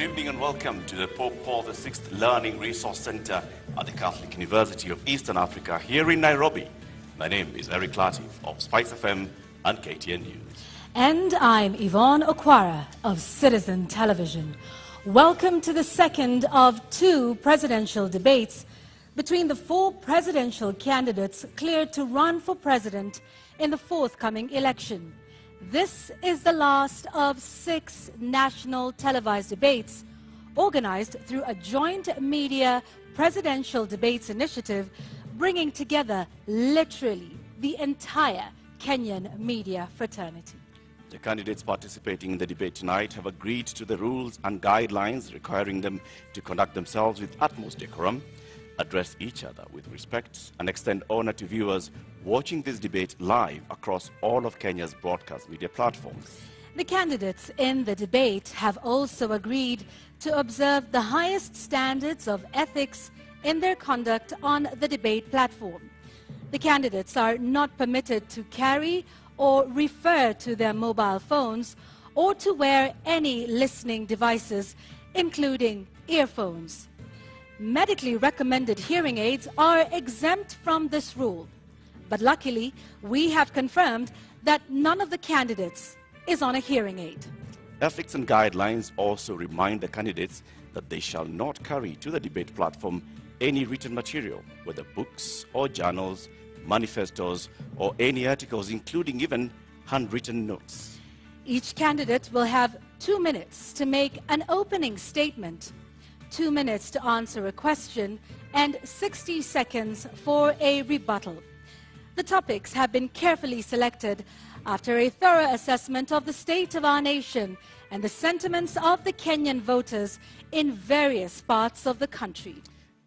evening and welcome to the Pope Paul VI Learning Resource Center at the Catholic University of Eastern Africa here in Nairobi. My name is Eric Latif of Spice FM and KTN News. And I'm Yvonne Okwara of Citizen Television. Welcome to the second of two presidential debates between the four presidential candidates cleared to run for president in the forthcoming election. This is the last of 6 national televised debates organized through a joint media presidential debates initiative bringing together literally the entire Kenyan media fraternity. The candidates participating in the debate tonight have agreed to the rules and guidelines requiring them to conduct themselves with utmost decorum, address each other with respect, and extend honor to viewers watching this debate live across all of Kenya's broadcast media platforms. The candidates in the debate have also agreed to observe the highest standards of ethics in their conduct on the debate platform. The candidates are not permitted to carry or refer to their mobile phones or to wear any listening devices, including earphones. Medically recommended hearing aids are exempt from this rule. But luckily, we have confirmed that none of the candidates is on a hearing aid. Ethics and guidelines also remind the candidates that they shall not carry to the debate platform any written material, whether books or journals, manifestos, or any articles, including even handwritten notes. Each candidate will have 2 minutes to make an opening statement, 2 minutes to answer a question, and 60 seconds for a rebuttal. The topics have been carefully selected after a thorough assessment of the state of our nation and the sentiments of the Kenyan voters in various parts of the country.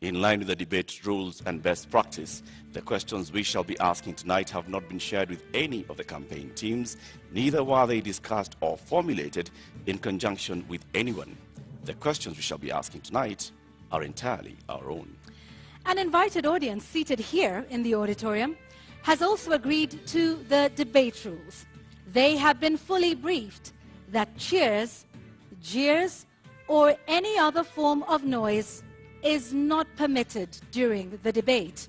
In line with the debate rules and best practice, the questions we shall be asking tonight have not been shared with any of the campaign teams, neither were they discussed or formulated in conjunction with anyone. The questions we shall be asking tonight are entirely our own. An invited audience seated here in the auditorium has also agreed to the debate rules. They have been fully briefed that cheers, jeers, or any other form of noise is not permitted during the debate.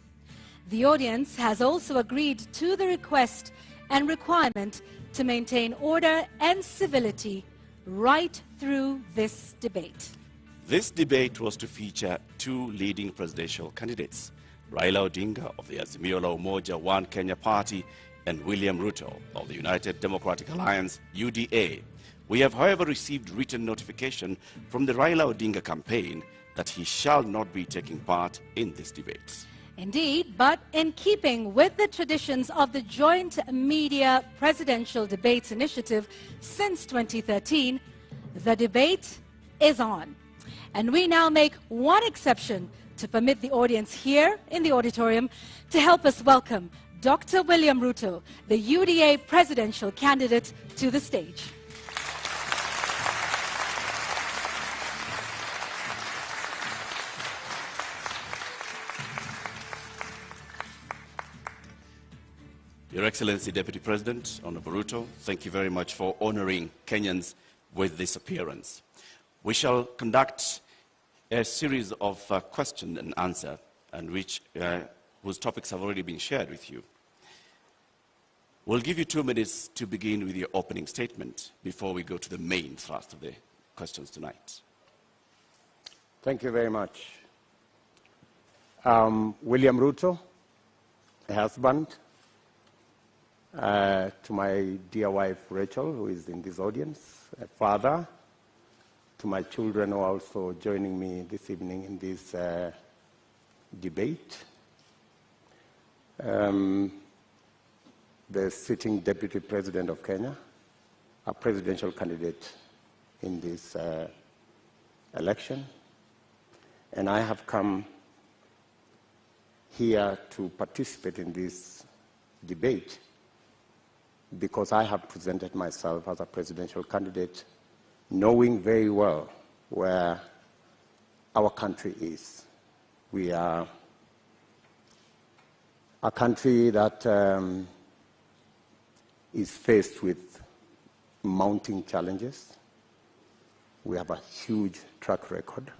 The audience has also agreed to the request and requirement to maintain order and civility right through this debate. This debate was to feature 2 leading presidential candidates, Raila Odinga of the Azimio la Umoja One Kenya Party and William Ruto of the United Democratic Alliance, UDA. We have, however, received written notification from the Raila Odinga campaign that he shall not be taking part in this debate. Indeed, but in keeping with the traditions of the Joint Media Presidential Debates Initiative since 2013, the debate is on. And we now make one exception to permit the audience here in the auditorium to help us welcome Dr. William Ruto, the UDA presidential candidate, to the stage. Your Excellency, Deputy President, Honorable Ruto, thank you very much for honoring Kenyans with this appearance. We shall conduct a series of question and answer, and whose topics have already been shared with you. We'll give you 2 minutes to begin with your opening statement before we go to the main thrust of the questions tonight. Thank you very much. William Ruto, a husband, to my dear wife Rachel, who is in this audience, a father, to my children who are also joining me this evening in this debate, the sitting Deputy President of Kenya, a presidential candidate in this election, and I have come here to participate in this debate because I have presented myself as a presidential candidate knowing very well where our country is. We are a country that is faced with mounting challenges. We have a huge track record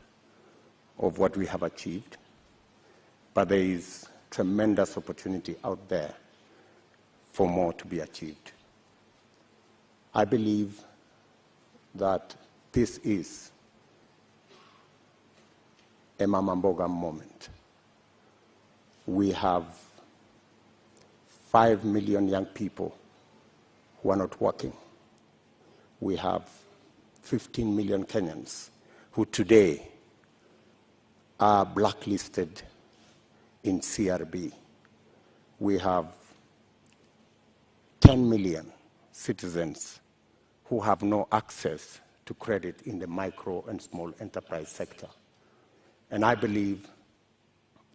of what we have achieved, but there is tremendous opportunity out there for more to be achieved. I believe that this is a Mama Mboga moment. We have 5 million young people who are not working. We have 15 million Kenyans who today are blacklisted in CRB. We have 10 million citizens who have no access to credit in the micro and small enterprise sector. And I believe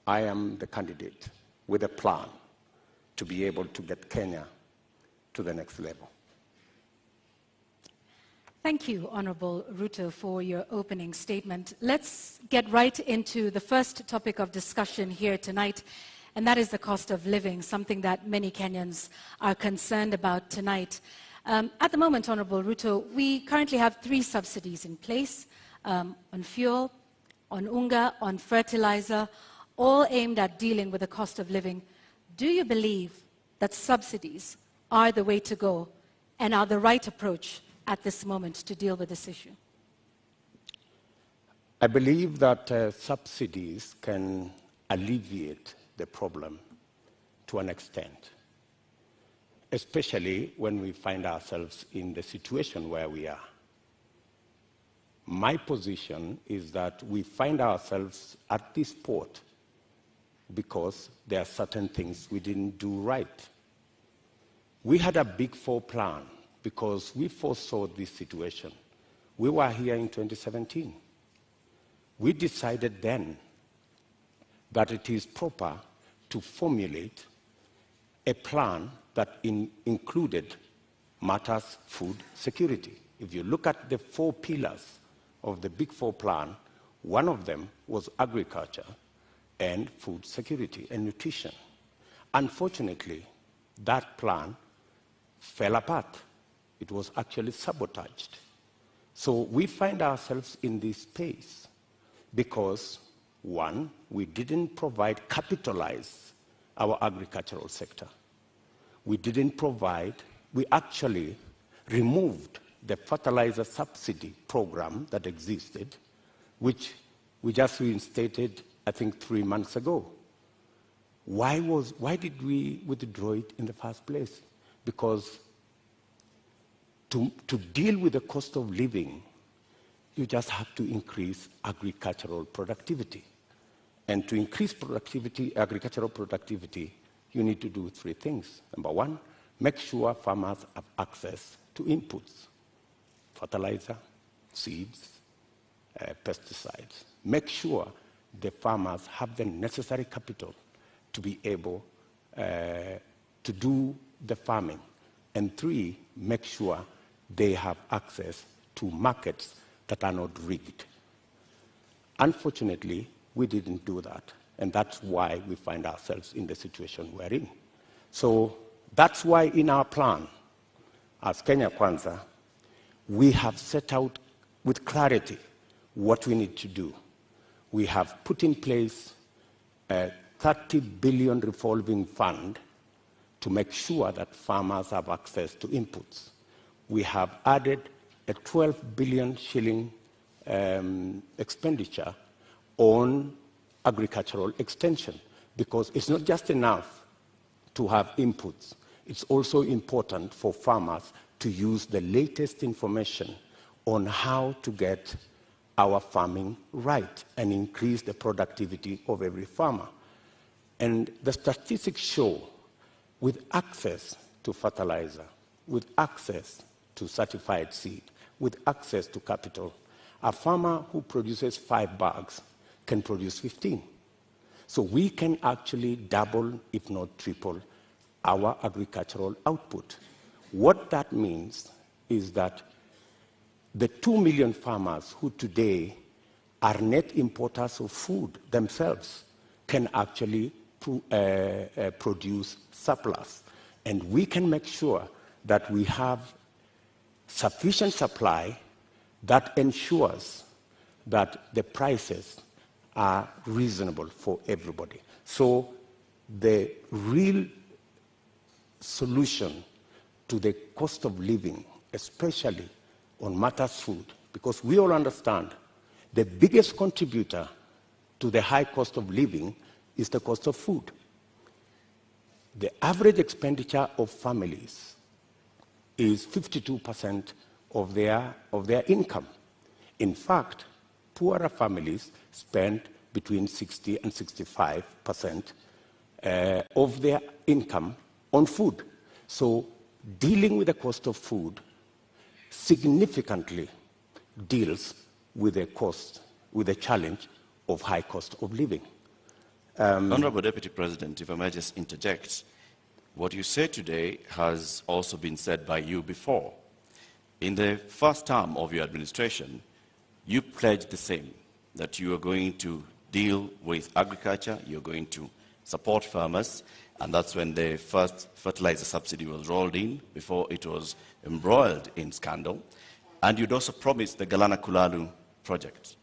I am the candidate with a plan to be able to get Kenya to the next level. Thank you, Honorable Ruto, for your opening statement. Let's get right into the first topic of discussion here tonight, and that is the cost of living, something that many Kenyans are concerned about tonight. At the moment, Honorable Ruto, we currently have 3 subsidies in place on fuel, on unga, on fertilizer, all aimed at dealing with the cost of living. Do you believe that subsidies are the way to go and are the right approach at this moment to deal with this issue? I believe that subsidies can alleviate the problem to an extent, especially when we find ourselves in the situation where we are. My position is that we find ourselves at this port because there are certain things we didn't do right. We had a Big Four plan because we foresaw this situation. We were here in 2017. We decided then that it is proper to formulate a plan that included matters food security. If you look at the 4 pillars of the Big Four plan, one of them was agriculture and food security and nutrition. Unfortunately, that plan fell apart. It was actually sabotaged. So we find ourselves in this space because, one, we didn't capitalize our agricultural sector. We actually removed the fertilizer subsidy program that existed, which we just reinstated, I think, 3 months ago. Why did we withdraw it in the first place? Because to deal with the cost of living, you just have to increase agricultural productivity. And to increase agricultural productivity, you need to do 3 things. Number 1, make sure farmers have access to inputs, fertilizer, seeds, pesticides. Make sure the farmers have the necessary capital to be able to do the farming. And 3, make sure they have access to markets that are not rigged. Unfortunately, we didn't do that, and that's why we find ourselves in the situation we're in. So that's why in our plan, as Kenya Kwanza, we have set out with clarity what we need to do. We have put in place a 30 billion revolving fund to make sure that farmers have access to inputs. We have added a 12 billion shilling expenditure on agricultural extension, because it's not just enough to have inputs. It's also important for farmers to use the latest information on how to get our farming right and increase the productivity of every farmer. And the statistics show, with access to fertilizer, with access to certified seed, with access to capital, a farmer who produces 5 bags can produce 15. So we can actually double, if not triple, our agricultural output. What that means is that the 2 million farmers who today are net importers of food themselves can actually produce surplus. And we can make sure that we have sufficient supply that ensures that the prices are reasonable for everybody. So the real solution to the cost of living, especially on matters food, because we all understand the biggest contributor to the high cost of living is the cost of food. The average expenditure of families is 52% of their income. In fact, poorer families spend between 60 and 65% of their income on food. So dealing with the cost of food significantly deals with the challenge of high cost of living. Honorable Deputy President, if I may just interject, what you say today has also been said by you before. In the first term of your administration, you pledged the same, that you are going to deal with agriculture, you're going to support farmers, and that's when the first fertilizer subsidy was rolled in, before it was embroiled in scandal. And you'd also promised the Galana Kulalu project.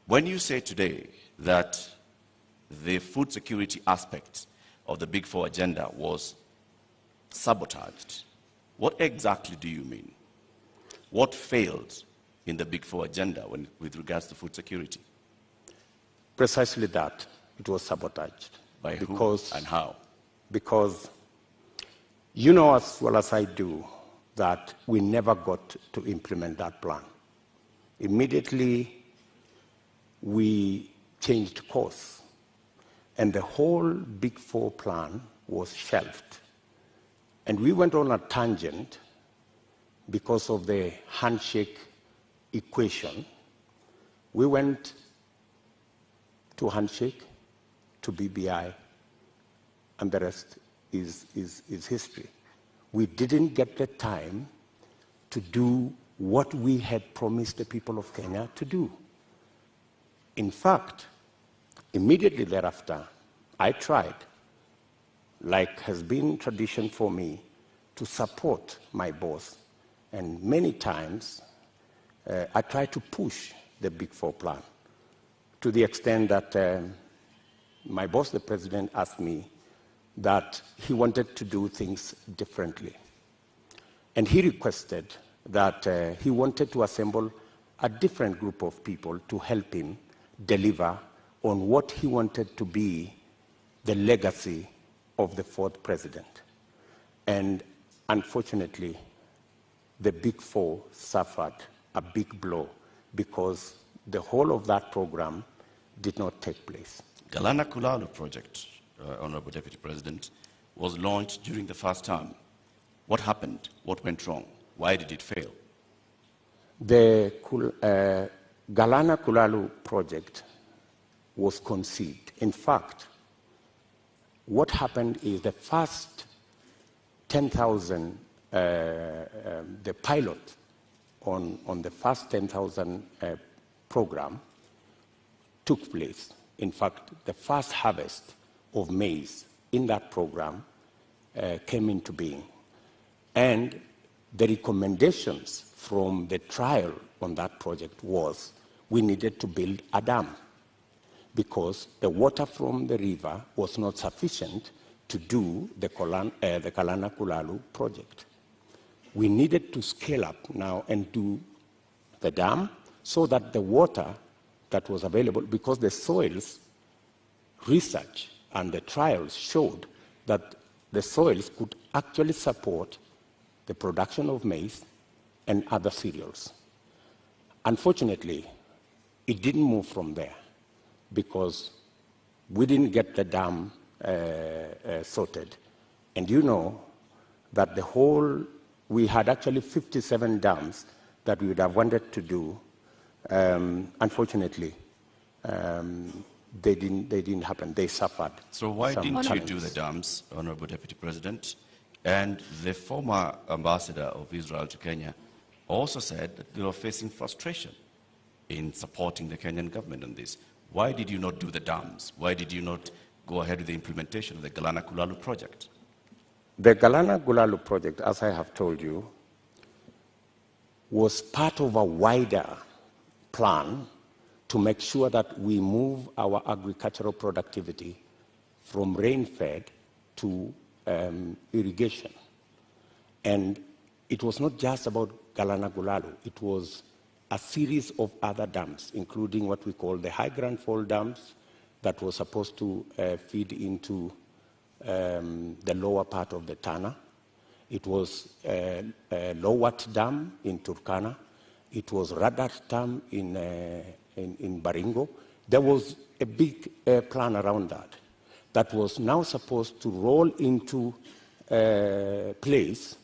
When you say today that the food security aspect of the Big Four agenda was sabotaged, what exactly do you mean? What failed in the Big Four agenda with regards to food security? Precisely that. It was sabotaged. By who and how? Because you know as well as I do that we never got to implement that plan. Immediately, we changed course, and the whole Big Four plan was shelved. And we went on a tangent because of the handshake equation. We went to handshake, to BBI, and the rest is history. We didn't get the time to do what we had promised the people of Kenya to do. In fact, immediately thereafter, I tried, like has been tradition for me, to support my boss. And many times, I tried to push the Big Four plan to the extent that my boss, the president, asked me that he wanted to do things differently. And he requested that he wanted to assemble a different group of people to help him deliver on what he wanted to be the legacy of the fourth president. And unfortunately, the Big Four suffered a big blow because the whole of that program did not take place. Galana Kulalu project, Honorable Deputy President, was launched during the first term. What happened? What went wrong? Why did it fail? The Galana Kulalu project was conceived. In fact, what happened is the first 10,000, the pilot on the first 10,000 program took place. In fact, the first harvest of maize in that program came into being. And the recommendations from the trial on that project was we needed to build a dam because the water from the river was not sufficient to do the Galana Kulalu project. We needed to scale up now and do the dam so that the water that was available, because the soils research and the trials showed that the soils could actually support the production of maize and other cereals. Unfortunately, it didn't move from there because we didn't get the dam sorted. And you know that we had actually 57 dams that we would have wanted to do. Unfortunately, they didn't happen. They suffered. So why didn't you do the dams, Honorable Deputy President? And the former ambassador of Israel to Kenya also said that they were facing frustration in supporting the Kenyan government on this. Why did you not do the dams? Why did you not go ahead with the implementation of the Galana Kulalu project? The Galana Kulalu project, as I have told you, was part of a wider plan to make sure that we move our agricultural productivity from rain-fed to irrigation. And it was not just about Galana Kulalu, it was a series of other dams, including what we call the high Grand Fall dams that was supposed to feed into the lower part of the Tana. It was Lowat Dam in Turkana. It was Radat Dam in Baringo. There was a big plan around that was now supposed to roll into place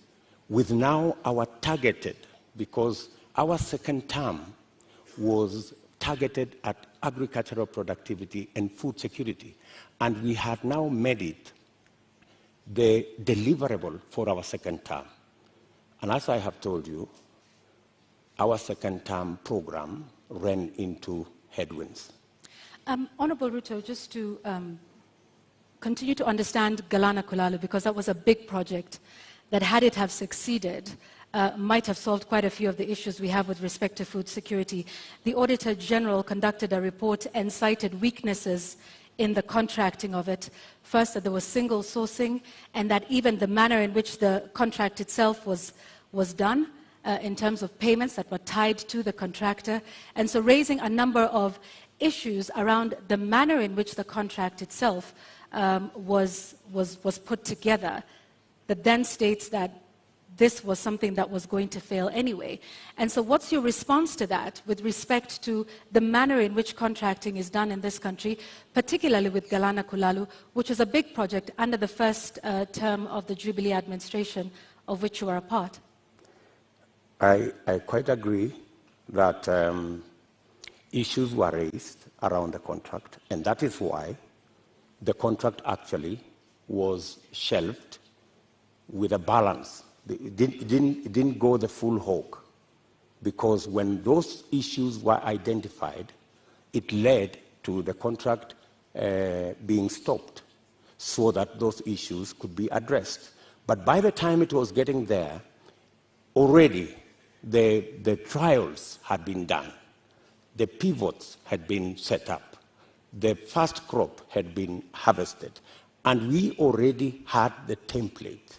with now our targeted, because our second term was targeted at agricultural productivity and food security. And we had now made it the deliverable for our second term. And as I have told you, our second term program ran into headwinds. Honorable Ruto, just to continue to understand Galana Kulalu, because that was a big project that, had it have succeeded, might have solved quite a few of the issues we have with respect to food security. The Auditor General conducted a report and cited weaknesses in the contracting of it. First, that there was single sourcing, and that even the manner in which the contract itself was done, in terms of payments that were tied to the contractor. And so raising a number of issues around the manner in which the contract itself was put together, that then states that this was something that was going to fail anyway. And so what's your response to that with respect to the manner in which contracting is done in this country, particularly with Galana Kulalu, which is a big project under the first term of the Jubilee administration, of which you are a part? I quite agree that issues were raised around the contract, and that is why the contract actually was shelved with a balance. It didn't go the full hog, because when those issues were identified, it led to the contract being stopped so that those issues could be addressed. But by the time it was getting there, already the trials had been done, the pivots had been set up, the first crop had been harvested, and we already had the template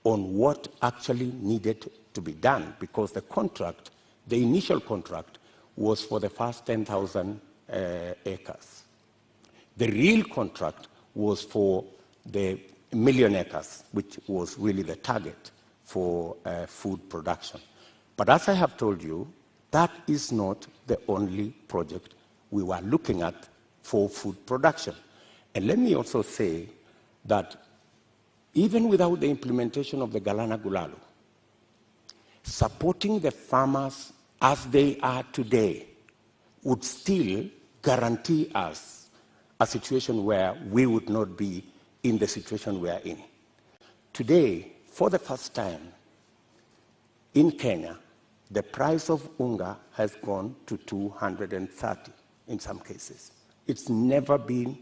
on what actually needed to be done, because the contract, the initial contract, was for the first 10,000 acres. The real contract was for the 1 million acres, which was really the target for food production. But as I have told you, that is not the only project we were looking at for food production. And let me also say that even without the implementation of the Galana Kulalu, supporting the farmers as they are today would still guarantee us a situation where we would not be in the situation we are in. Today, for the first time in Kenya, the price of unga has gone to 230 in some cases. It's never been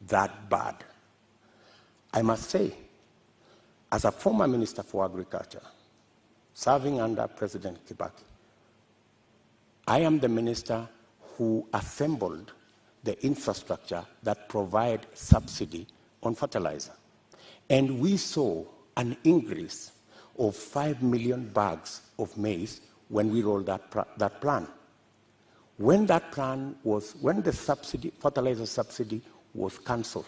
that bad. I must say, as a former Minister for Agriculture, serving under President Kibaki, I am the minister who assembled the infrastructure that provide subsidy on fertilizer. And we saw an increase of 5 million bags of maize when we rolled that plan. When that plan was, when the subsidy, fertilizer subsidy was cancelled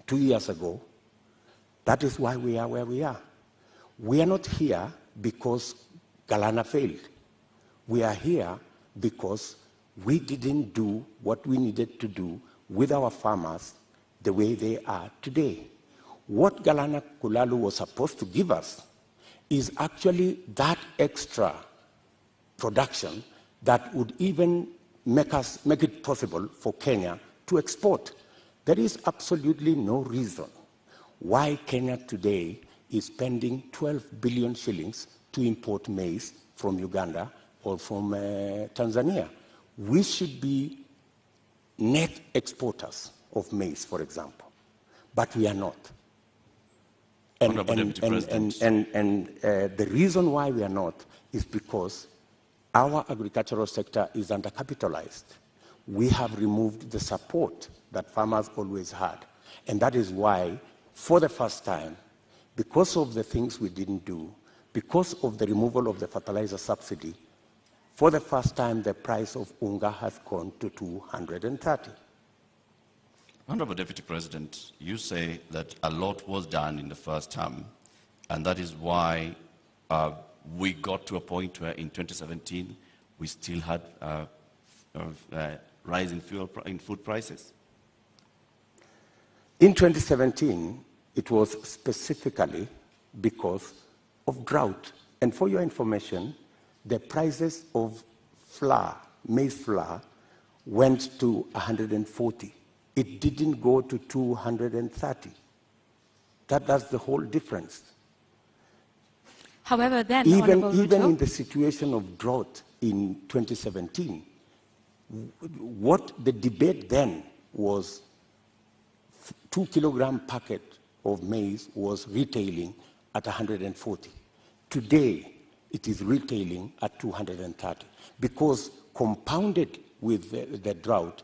2 years ago, that is why we are where we are. We are not here because Galana failed. We are here because we didn't do what we needed to do with our farmers the way they are today. What Galana Kulalu was supposed to give us is actually that extra production that would even make it possible for Kenya to export. There is absolutely no reason why Kenya today is spending 12 billion shillings to import maize from Uganda or from Tanzania. We should be net exporters of maize, for example, but we are not. And the reason why we are not is because our agricultural sector is undercapitalized. We have removed the support that farmers always had. And that is why, for the first time, because of the things we didn't do, because of the removal of the fertilizer subsidy, for the first time, the price of unga has gone to 230. Honorable Deputy President, you say that a lot was done in the first term, and that is why we got to a point where in 2017 we still had rise in food prices. In 2017, it was specifically because of drought. And for your information, the prices of flour, maize flour, went to 140. It didn't go to 230. That's the whole difference. However, then, even in the situation of drought in 2017, what the debate then was, 2-kilogram packet of maize was retailing at 140. Today, it is retailing at 230. Because compounded with the drought,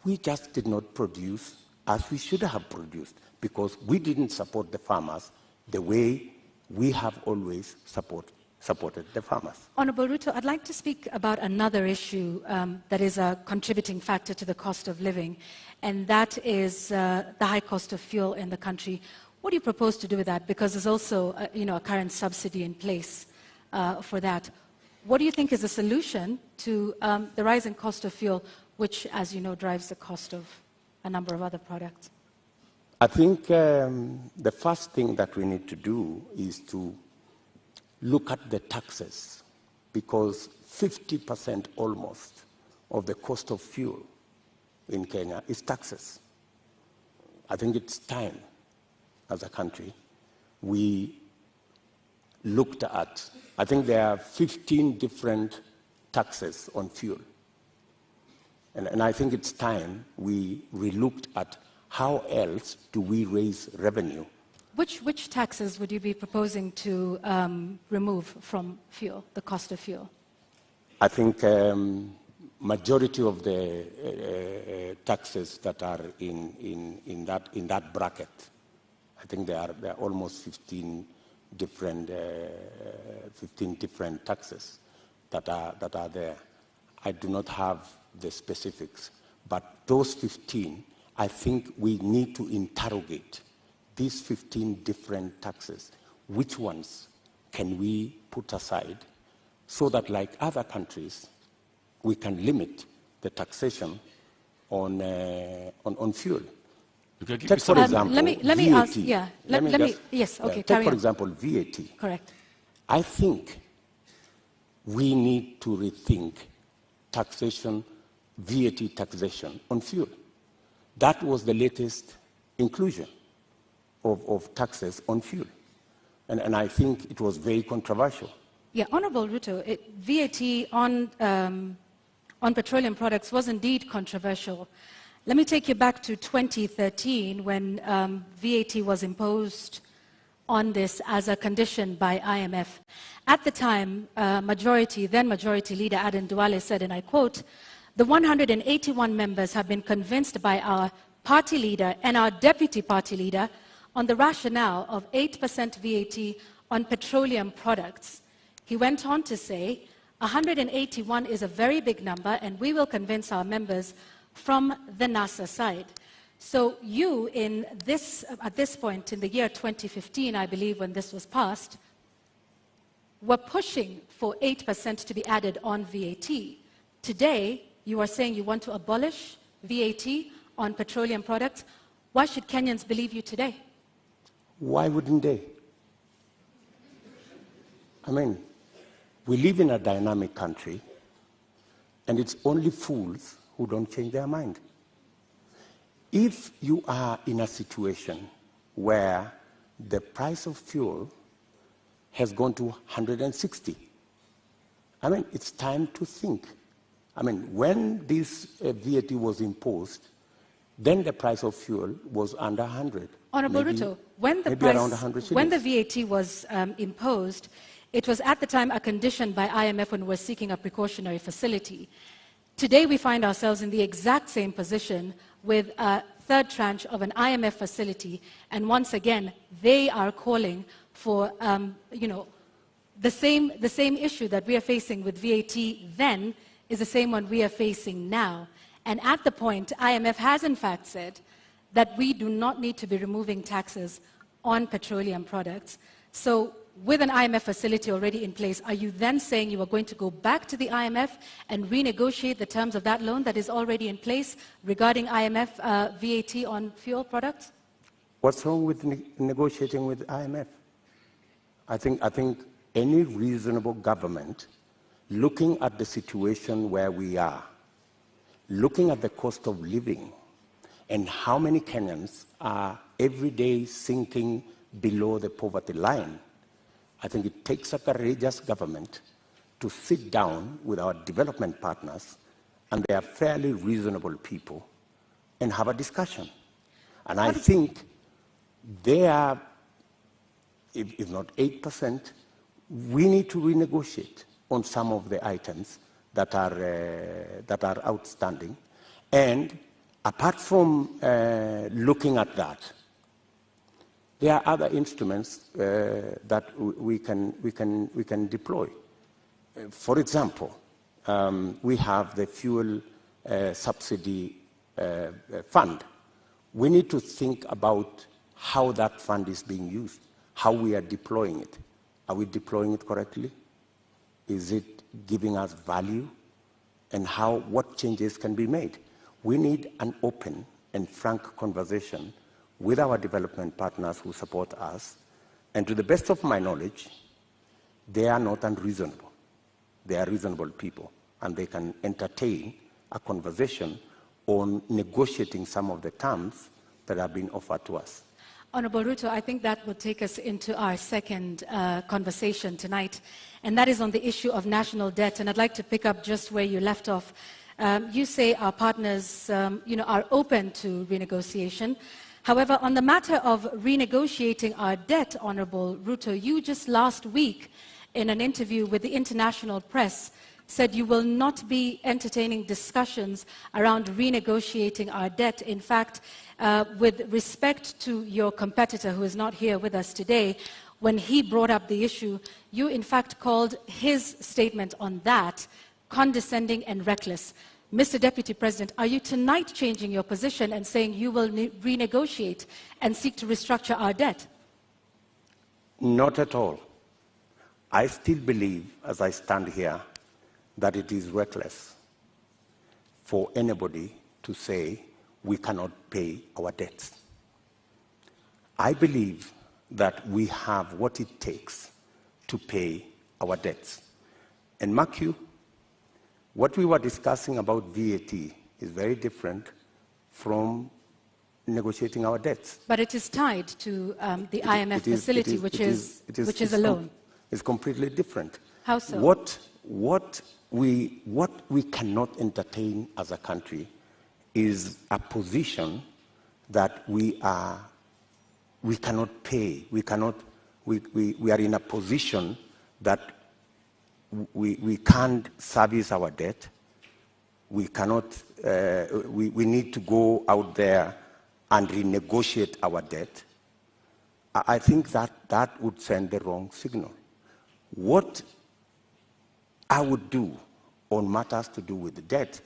we just did not produce as we should have produced, because we didn't support the farmers the way we have always supported the farmers. Honorable Ruto, I'd like to speak about another issue that is a contributing factor to the cost of living, and that is the high cost of fuel in the country. What do you propose to do with that? Because there's also a current subsidy in place for that. What do you think is the solution to the rising cost of fuel, which, as you know, drives the cost of a number of other products? I think the first thing that we need to do is to look at the taxes, because 50% almost of the cost of fuel in Kenya is taxes. I think it's time, as a country, we looked at, I think there are 15 different taxes on fuel. And I think it's time we relooked at how else do we raise revenue. Which taxes would you be proposing to remove from fuel, the cost of fuel? I think majority of the taxes that are in that bracket, I think there are almost 15 different taxes that are there. I do not have the specifics, but those 15, I think we need to interrogate these 15 different taxes. Which ones can we put aside so that, like other countries, we can limit the taxation on fuel? Take, for example, let me VAT. ask, yeah, yes, okay, take, for example, VAT. Correct. I think we need to rethink taxation, VAT taxation on fuel. That was the latest inclusion of taxes on fuel. And I think it was very controversial. Yeah, Honorable Ruto, VAT on petroleum products was indeed controversial. Let me take you back to 2013 when VAT was imposed on this as a condition by IMF. At the time, then Majority Leader Aden Duale said, and I quote, "The 181 members have been convinced by our party leader and our deputy party leader on the rationale of 8% VAT on petroleum products." He went on to say, 181 is a very big number, and we will convince our members from the NASA side. So you, at this point in the year 2015, I believe, when this was passed, were pushing for 8% to be added on VAT. Today, you are saying you want to abolish VAT on petroleum products. Why should Kenyans believe you today? Why wouldn't they? I mean, we live in a dynamic country, and it's only fools who don't change their mind. If you are in a situation where the price of fuel has gone to 160, I mean, it's time to think. I mean, when this VAT was imposed, then the price of fuel was under 100. Honorable Ruto, when the VAT was imposed, It was at the time a condition by IMF when we were seeking a precautionary facility. Today we find ourselves in the exact same position with a third tranche of an IMF facility, and once again they are calling for the same issue that we are facing with VAT then is the same one we are facing now. And at the point, IMF has in fact said that we do not need to be removing taxes on petroleum products. So with an IMF facility already in place, are you then saying you are going to go back to the IMF and renegotiate the terms of that loan that is already in place regarding IMF VAT on fuel products? What's wrong with negotiating with IMF? I think any reasonable government, looking at the situation where we are, looking at the cost of living, and how many Kenyans are every day sinking below the poverty line, I think it takes a courageous government to sit down with our development partners, and they are fairly reasonable people, and have a discussion. And I think they are, if not 8%, we need to renegotiate on some of the items that are outstanding. And apart from looking at that, there are other instruments that we can deploy. For example, we have the fuel subsidy fund. We need to think about how that fund is being used, how we are deploying it. Are we deploying it correctly? Is it giving us value? And what changes can be made? We need an open and frank conversation with our development partners who support us. And to the best of my knowledge, they are not unreasonable. They are reasonable people, and they can entertain a conversation on negotiating some of the terms that have been offered to us. Honorable Ruto, I think that will take us into our second conversation tonight, and that is on the issue of national debt. And I'd like to pick up just where you left off. You say our partners are open to renegotiation. However, on the matter of renegotiating our debt, Honorable Ruto, you just last week in an interview with the international press said you will not be entertaining discussions around renegotiating our debt. In fact, with respect to your competitor, who is not here with us today, when he brought up the issue, you in fact called his statement on that condescending and reckless. Mr. Deputy President, are you tonight changing your position and saying you will renegotiate and seek to restructure our debt? Not at all. I still believe, as I stand here, that it is reckless for anybody to say we cannot pay our debts. I believe that we have what it takes to pay our debts. And mark you, what we were discussing about VAT is very different from negotiating our debts. But it is tied to the IMF facility, which is a loan. It's completely different. How so? What we cannot entertain as a country is a position that we cannot pay. We are in a position that we can't service our debt. We cannot. We need to go out there and renegotiate our debt. I think that would send the wrong signal. What I would do on matters to do with the debt,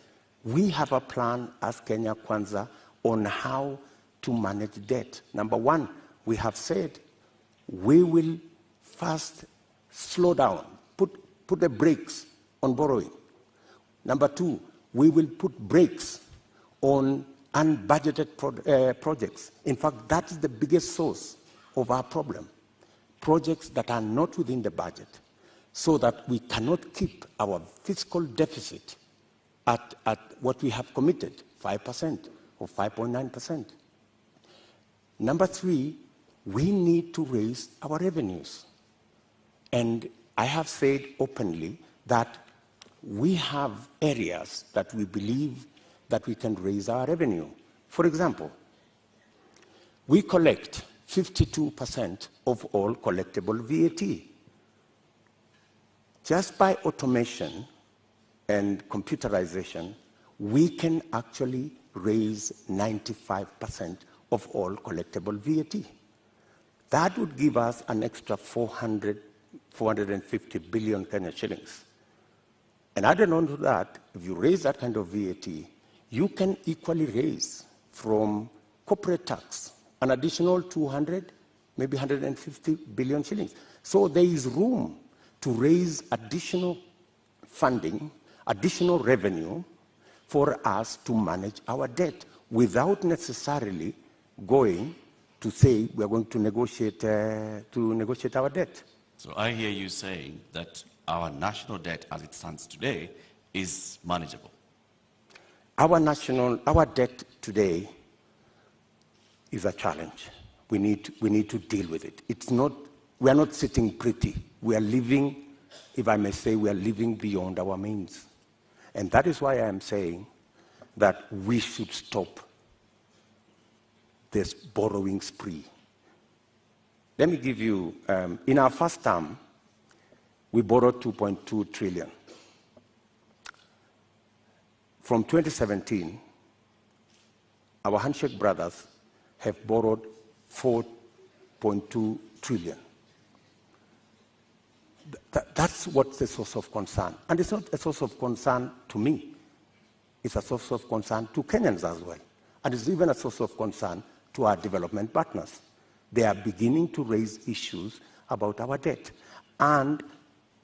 we have a plan as Kenya Kwanza on how to manage debt. Number one, we have said we will first slow down, put the brakes on borrowing. Number two, we will put brakes on unbudgeted projects. In fact, that is the biggest source of our problem. Projects that are not within the budget, so that we cannot keep our fiscal deficit at what we have committed, 5% or 5.9%. Number three, we need to raise our revenues. And I have said openly that we have areas that we believe that we can raise our revenue. For example, we collect 52% of all collectible VAT. just by automation and computerization, we can actually raise 95% of all collectible VAT. That would give us an extra 450 billion Kenya shillings. And added on to that, if you raise that kind of VAT, you can equally raise from corporate tax an additional 200, maybe 150 billion shillings. So there is room to raise additional funding, additional revenue for us to manage our debt without necessarily going to say we're going to negotiate our debt. So I hear you saying that our national debt as it stands today is manageable. Our debt today is a challenge. We need to deal with it. We are not sitting pretty. We are living, if I may say, we are living beyond our means. And that is why I am saying that we should stop this borrowing spree. Let me give you, in our first term, we borrowed 2.2 trillion. From 2017, our handshake brothers have borrowed 4.2 trillion. That's what's the source of concern. And it's not a source of concern to me. It's a source of concern to Kenyans as well. And it's even a source of concern to our development partners. They are beginning to raise issues about our debt. And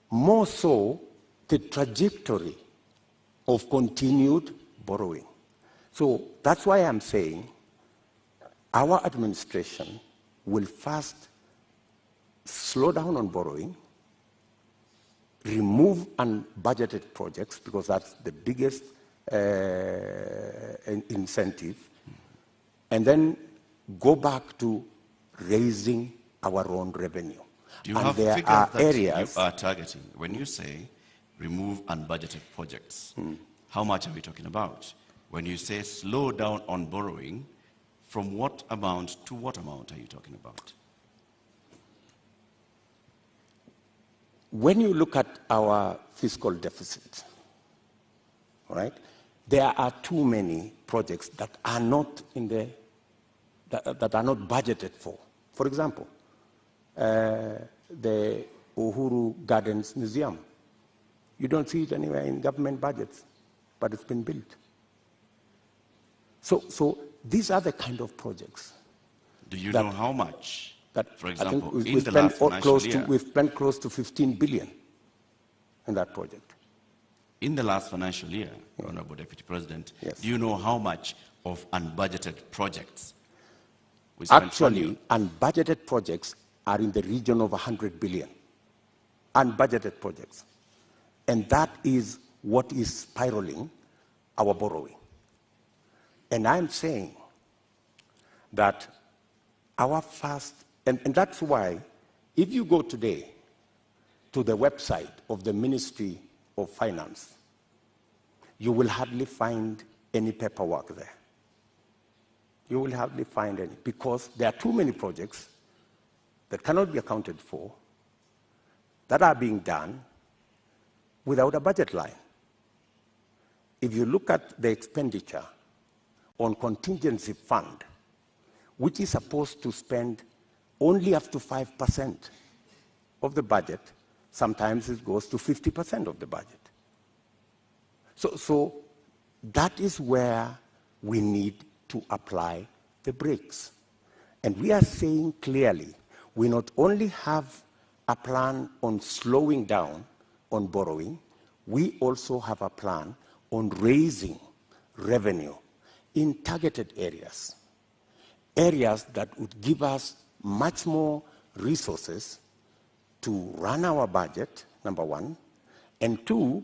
more so, the trajectory of continued borrowing. So that's why I'm saying our administration will first slow down on borrowing, remove unbudgeted projects, because that's the biggest incentive, and then go back to raising our own revenue. Do you and have there figures are that areas you are targeting? When you say remove unbudgeted projects, how much are we talking about? When you say slow down on borrowing, from what amount to what amount are you talking about? When you look at our fiscal deficit, right, there are too many projects that are not in the that are not budgeted for. For example, the Uhuru Gardens Museum. You don't see it anywhere in government budgets, but it's been built. So these are the kind of projects. Do you know how much? That, for example, I think in the last financial year, we've spent close to 15 billion in that project. In the last financial year, Honorable Deputy President, yes. Do you know how much of unbudgeted projects we spent? Actually, unbudgeted projects are in the region of 100 billion. Unbudgeted projects. And that is what is spiraling our borrowing. And I'm saying that our first, and that's why, if you go today to the website of the Ministry of Finance, you will hardly find any paperwork there. You will hardly find any, because there are too many projects that cannot be accounted for, that are being done without a budget line. If you look at the expenditure on contingency fund, which is supposed to spend only up to 5% of the budget, sometimes it goes to 50% of the budget. So that is where we need to apply the brakes. And we are saying clearly, we not only have a plan on slowing down on borrowing, we also have a plan on raising revenue in targeted areas. Areas that would give us much more resources to run our budget, number one, and two,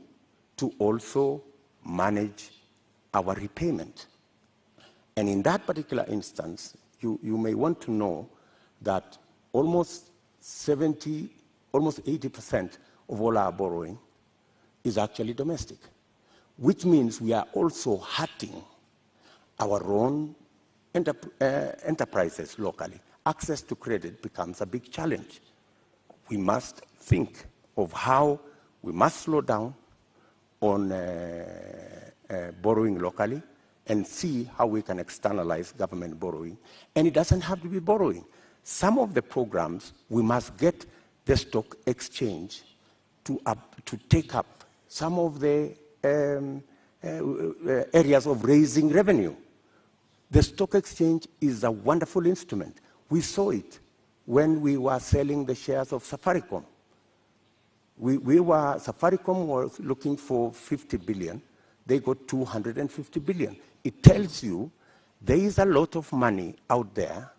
to also manage our repayment. And in that particular instance, you may want to know that almost 80% of all our borrowing is actually domestic, which means we are also hurting our own enterprises locally. Access to credit becomes a big challenge. We must think of how We must slow down on borrowing locally and see how we can externalize government borrowing. And it doesn't have to be borrowing. Some of the programs, we must get the stock exchange to take up some of the areas of raising revenue. The stock exchange is a wonderful instrument. We saw it when we were selling the shares of Safaricom. Safaricom was looking for 50 billion. They got 250 billion. It tells you there is a lot of money out there.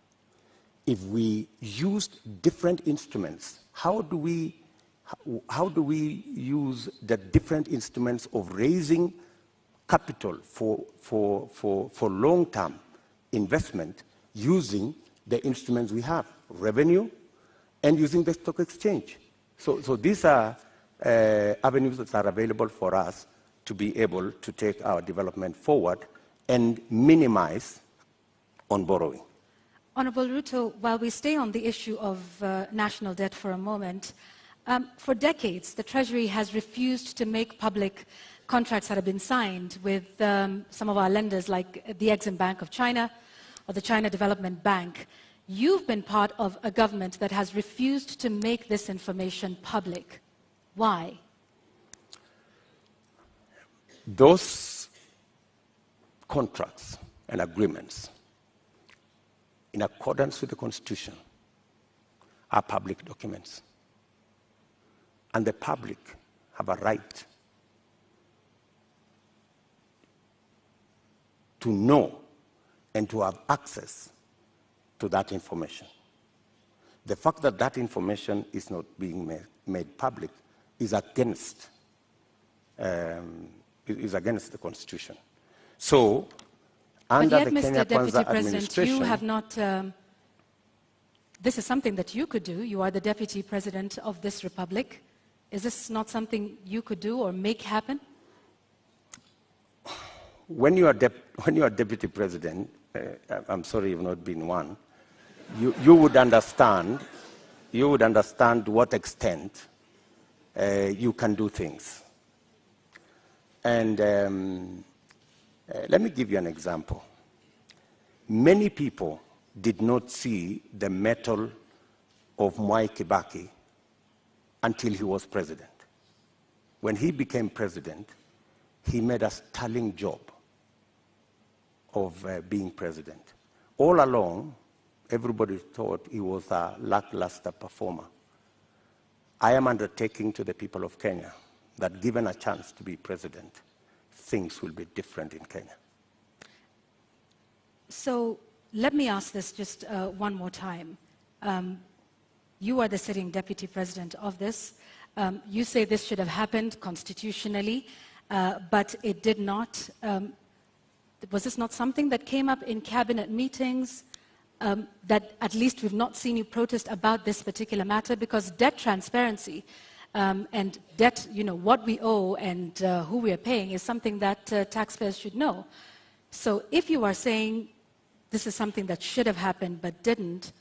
If we used different instruments, how do we use the different instruments of raising capital for long-term investment using the instruments we have, revenue, and using the stock exchange? So these are avenues that are available for us to be able to take our development forward and minimize on borrowing. Honorable Ruto, while we stay on the issue of national debt for a moment, for decades the Treasury has refused to make public contracts that have been signed with some of our lenders like the Exim Bank of China or the China Development Bank. You've been part of a government that has refused to make this information public. Why? Those contracts and agreements, in accordance with the Constitution, are public documents. And the public have a right to know and to have access to that information. The fact that that information is not being made public is against the Constitution. So, under but yet, the Mr. Kenya Deputy Kwanza President, administration, you have not. This is something that you could do. You are the Deputy President of this republic. Is this not something you could do or make happen? When you are Deputy President, I'm sorry you've not been one, you would understand to what extent you can do things. And let me give you an example. Many people did not see the mettle of Mwai Kibaki until he was president. When he became president, he made a sterling job of being president. All along, everybody thought he was a lackluster performer. I am undertaking to the people of Kenya that given a chance to be president, things will be different in Kenya. So let me ask this just one more time. You are the sitting deputy president of this. You say this should have happened constitutionally, but it did not. Was this not something that came up in cabinet meetings? That at least we've not seen you protest about this particular matter, because debt transparency and debt, what we owe and who we are paying is something that taxpayers should know. So if you are saying this is something that should have happened but didn't,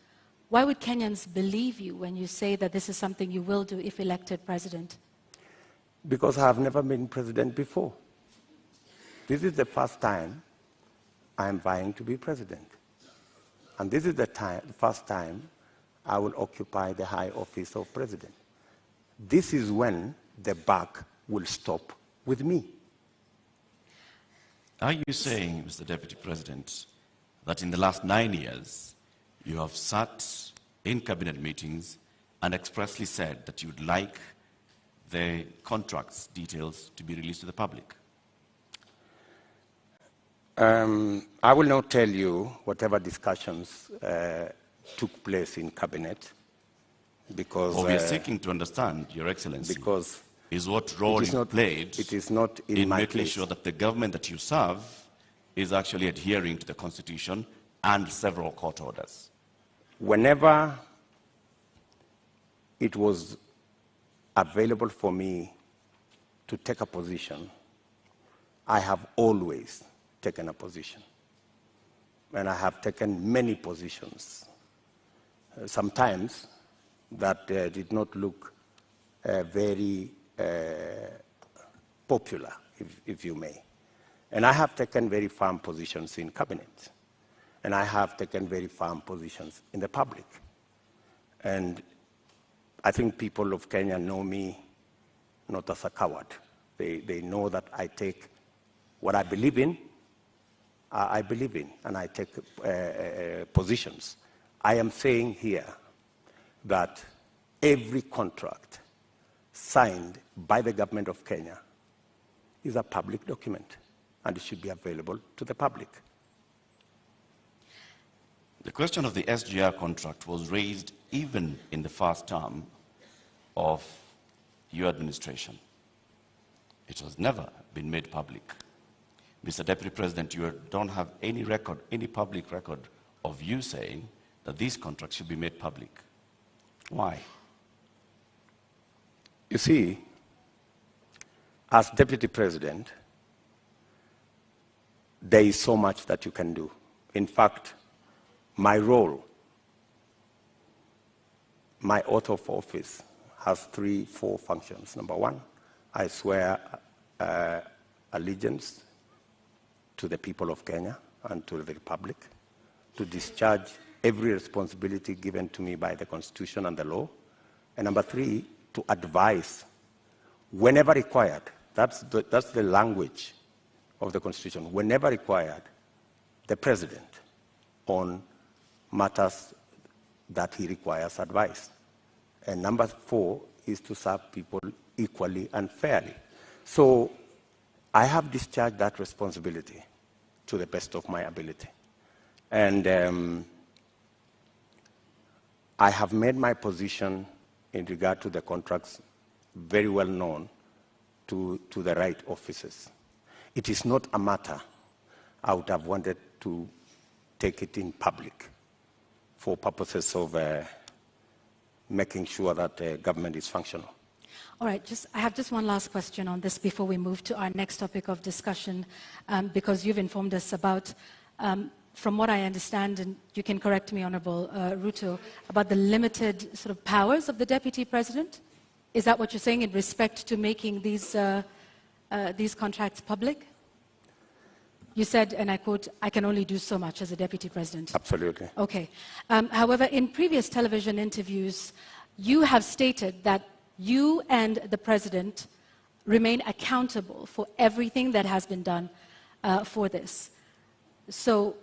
why would Kenyans believe you when you say that this is something you will do if elected president? Because I have never been president before. This is the first time I am vying to be president. And this is the first time I will occupy the high office of president. This is when the buck will stop with me. Are you saying, Mr. Deputy President, that in the last 9 years, you have sat in cabinet meetings and expressly said that you would like the contracts details to be released to the public? I will not tell you whatever discussions took place in cabinet, because we are seeking to understand, Your Excellency, because is what role you played in making sure that the government that you serve is actually adhering to the Constitution and several court orders. Whenever it was available for me to take a position, I have always taken a position. And I have taken many positions. Sometimes that did not look very popular, if you may. And I have taken very firm positions in cabinet. And I have taken very firm positions in the public. And I think people of Kenya know me not as a coward. They know that I take what I believe in, and I take positions. I am saying here that every contract signed by the government of Kenya is a public document, and it should be available to the public. The question of the SGR contract was raised even in the first term of your administration. It has never been made public. Mr. Deputy President, you don't have any record, any public record of you saying that these contracts should be made public. Why? You see, as Deputy President, there is so much that you can do. In fact, my role, my oath of office, has 3-4 functions. Number one, I swear allegiance to the people of Kenya and to the Republic, to discharge every responsibility given to me by the Constitution and the law. And number 3, to advise whenever required. That's the language of the Constitution. Whenever required, the President on matters that he requires advice. And number 4 is to serve people equally and fairly. So I have discharged that responsibility to the best of my ability. And I have made my position in regard to the contracts very well known to the right officers. It is not a matter I would have wanted to take it in public for purposes of making sure that the government is functional. All right, I have just one last question on this before we move to our next topic of discussion, because you've informed us about, from what I understand, and you can correct me, Honorable Ruto, about the limited sort of powers of the Deputy President. Is that what you're saying in respect to making these contracts public? You said, and I quote, "I can only do so much as a Deputy President." Absolutely. Okay. However, in previous television interviews, you have stated that you and the President remain accountable for everything that has been done for this. So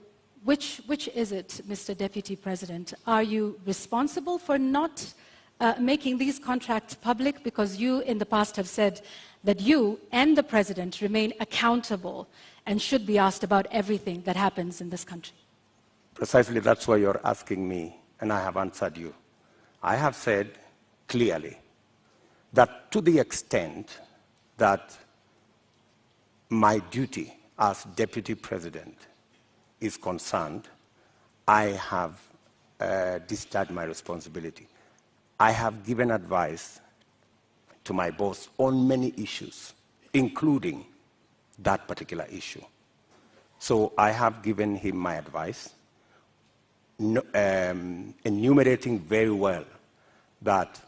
which is it, Mr. Deputy President? Are you responsible for not making these contracts public? Because you in the past have said that you and the President remain accountable and should be asked about everything that happens in this country. Precisely, that's why you're asking me, and I have answered you. I have said clearly that to the extent that my duty as Deputy President is concerned, I have discharged my responsibility. I have given advice to my boss on many issues, including that particular issue. So I have given him my advice, enumerating very well that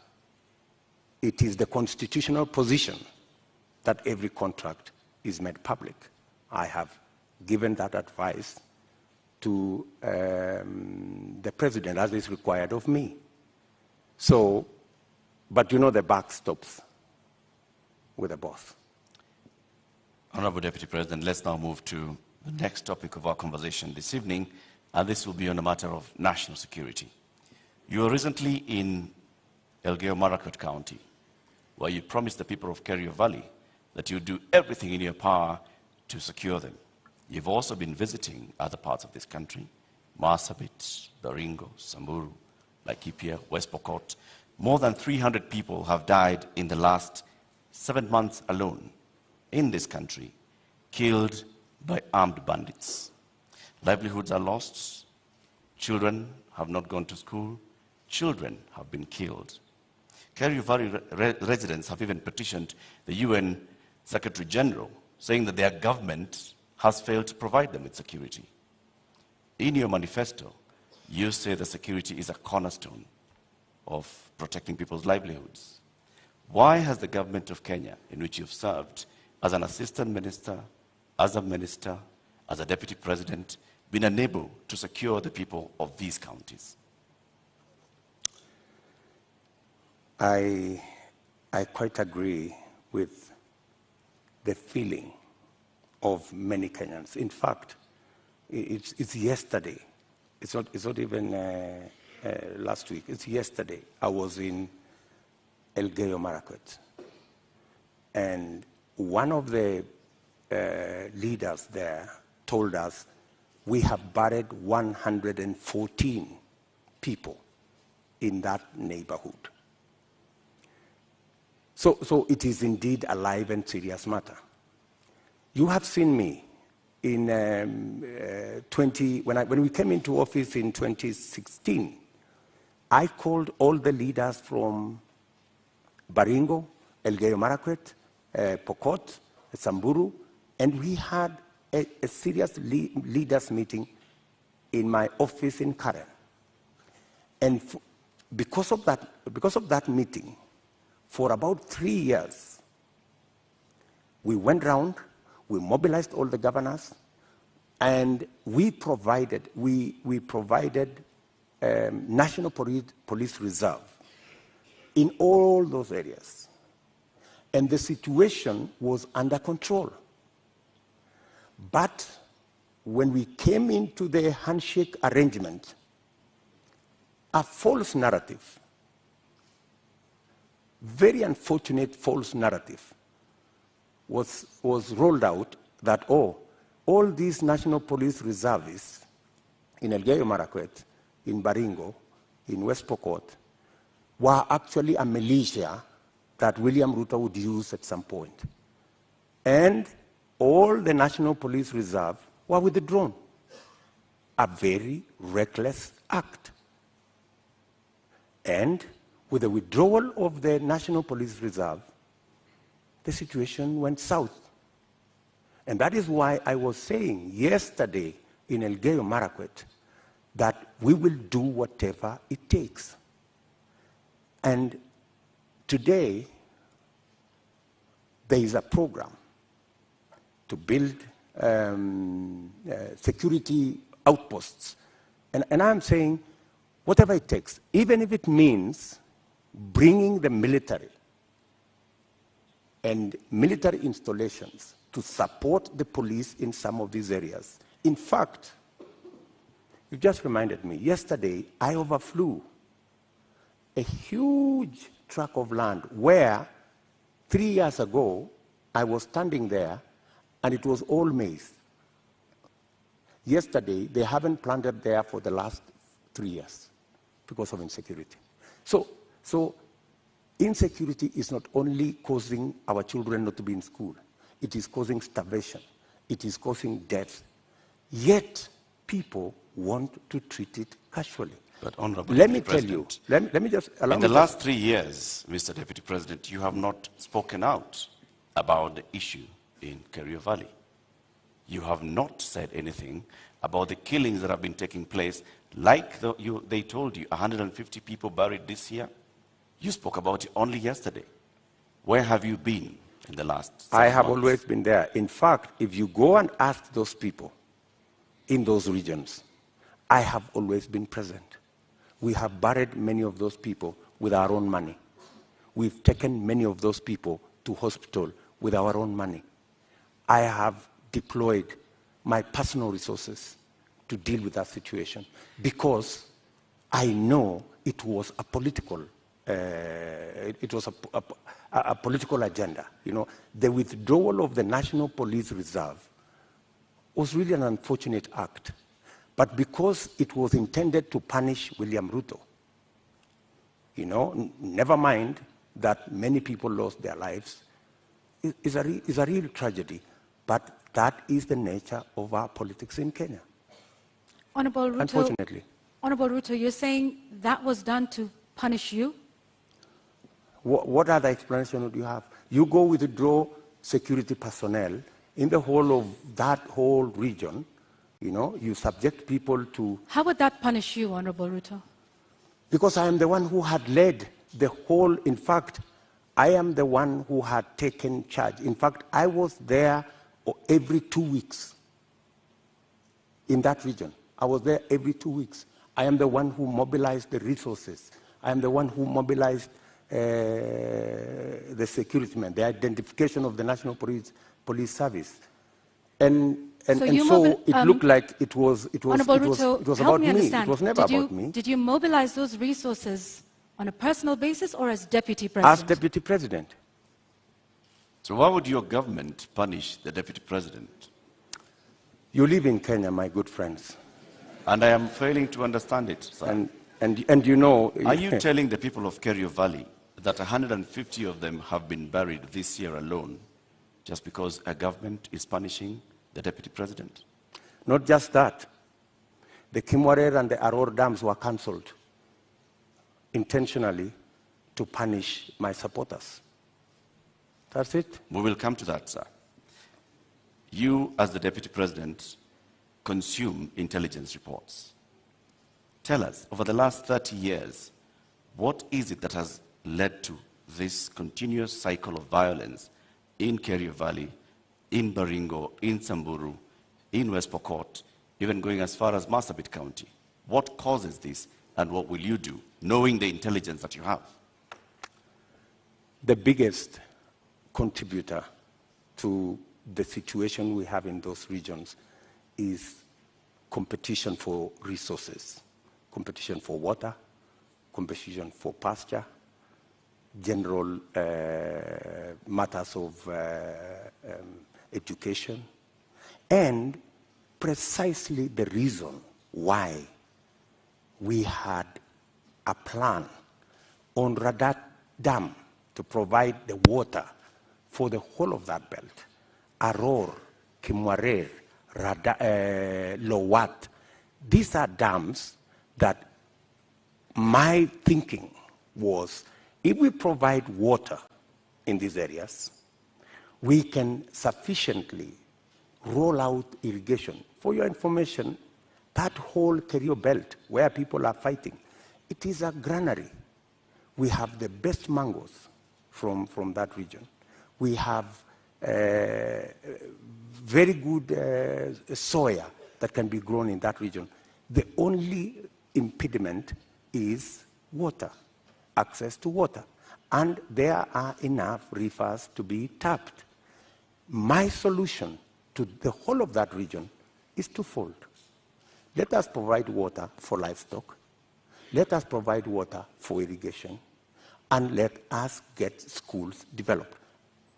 it is the constitutional position that every contract is made public. I have given that advice to the President as is required of me. So, but you know the buck stops with the boss. Honorable Deputy President, let's now move to the next topic of our conversation this evening, and this will be on a matter of national security. You were recently in Elgeyo-Marakwet County, where you promised the people of Kerio Valley that you would do everything in your power to secure them. You've also been visiting other parts of this country, Marsabit, Baringo, Samburu, Laikipia, West Pokot. More than 300 people have died in the last 7 months alone in this country, killed by armed bandits. Livelihoods are lost. Children have not gone to school. Children have been killed. Kerio Valley residents have even petitioned the UN Secretary General, saying that their government has failed to provide them with security. In your manifesto, you say that security is a cornerstone of protecting people's livelihoods. Why has the government of Kenya, in which you've served as an assistant minister, as a deputy president, been unable to secure the people of these counties? I quite agree with the feeling of many Kenyans. In fact, it's yesterday. It's not even last week. It's yesterday. I was in Elgeyo Marakwet, and one of the leaders there told us we have buried 114 people in that neighborhood. So it is indeed a live and serious matter. You have seen me in when we came into office in 2016. I called all the leaders from Baringo, Elgeyo Marakwet, Pokot, Samburu, and we had a serious leaders meeting in my office in Karen. And because of that meeting, for about 3 years, we went round, we mobilized all the governors, and we provided National Police Reserve in all those areas. And the situation was under control. But when we came into the handshake arrangement, a false narrative, very unfortunate false narrative, was rolled out that, all these National Police Reservists in Elgeyo Marakwet, in Baringo, in West Pokot, were actually a militia that William Ruto would use at some point. And all the National Police Reserve were withdrawn. A very reckless act. And with the withdrawal of the National Police Reserve, the situation went south. And that is why I was saying yesterday in Elgeyo Marakwet that we will do whatever it takes. And today, there is a program to build security outposts. And I'm saying, whatever it takes, even if it means bringing the military and military installations to support the police in some of these areas. In fact, you just reminded me, yesterday I overflew a huge tract of land where 3 years ago I was standing there and it was all maize. Yesterday, they haven't planted there for the last 3 years because of insecurity. So insecurity is not only causing our children not to be in school, it is causing starvation, it is causing death. Yet, people want to treat it casually. But Honorable let Deputy me President, tell you, let me just allow in me the last 3 years, Mr. Deputy President, you have not spoken out about the issue in Kerio Valley. You have not said anything about the killings that have been taking place, like they told you, 150 people buried this year. You spoke about it only yesterday. Where have you been in the last 7 I have months? always been there. In fact, if you go and ask those people in those regions, I have always been present. We have buried many of those people with our own money. We've taken many of those people to hospital with our own money. I have deployed my personal resources to deal with that situation because I know it was a political political agenda. You know, the withdrawal of the National Police Reserve was really an unfortunate act. But because it was intended to punish William Ruto, you know, never mind that many people lost their lives, is a real tragedy. But that is the nature of our politics in Kenya. Honorable Ruto, unfortunately. Honorable Ruto, you're saying that was done to punish you? What other explanation would you have? You go withdraw security personnel in the whole of that whole region, you know, you subject people to... How would that punish you, Honorable Ruto? Because I am the one who had led the whole, in fact, I am the one who had taken charge. In fact, I was there every 2 weeks in that region. I was there every 2 weeks. I am the one who mobilized the resources. I am the one who mobilized the security men, the identification of the National Police Service. And so it looked like it was about me. It was never about me. Did you mobilize those resources on a personal basis or as deputy president? As deputy president. So why would your government punish the deputy president? You live in Kenya, my good friends. And I am failing to understand it, sir. And you know... Are you telling the people of Kerio Valley that 150 of them have been buried this year alone just because a government is punishing the deputy president? Not just that. The Kimwarer and the Arror dams were cancelled intentionally to punish my supporters. That's it. We will come to that, sir. You, as the deputy president, consume intelligence reports. Tell us, over the last 30 years, what is it that has led to this continuous cycle of violence in Kerio Valley, in Baringo, in Samburu, in West Pokot, even going as far as Marsabit County? What causes this, and what will you do, knowing the intelligence that you have? The biggest contributor to the situation we have in those regions is competition for resources, competition for water, competition for pasture, general matters of education, and precisely the reason why we had a plan on Radat Dam to provide the water for the whole of that belt. Arror, Kimwarer, Lowat. These are dams that my thinking was, if we provide water in these areas, we can sufficiently roll out irrigation. For your information, that whole Kerio belt where people are fighting, it is a granary. We have the best mangoes from that region. We have very good soya that can be grown in that region. The only impediment is water, access to water. And there are enough rivers to be tapped. My solution to the whole of that region is twofold. Let us provide water for livestock. Let us provide water for irrigation. And let us get schools developed,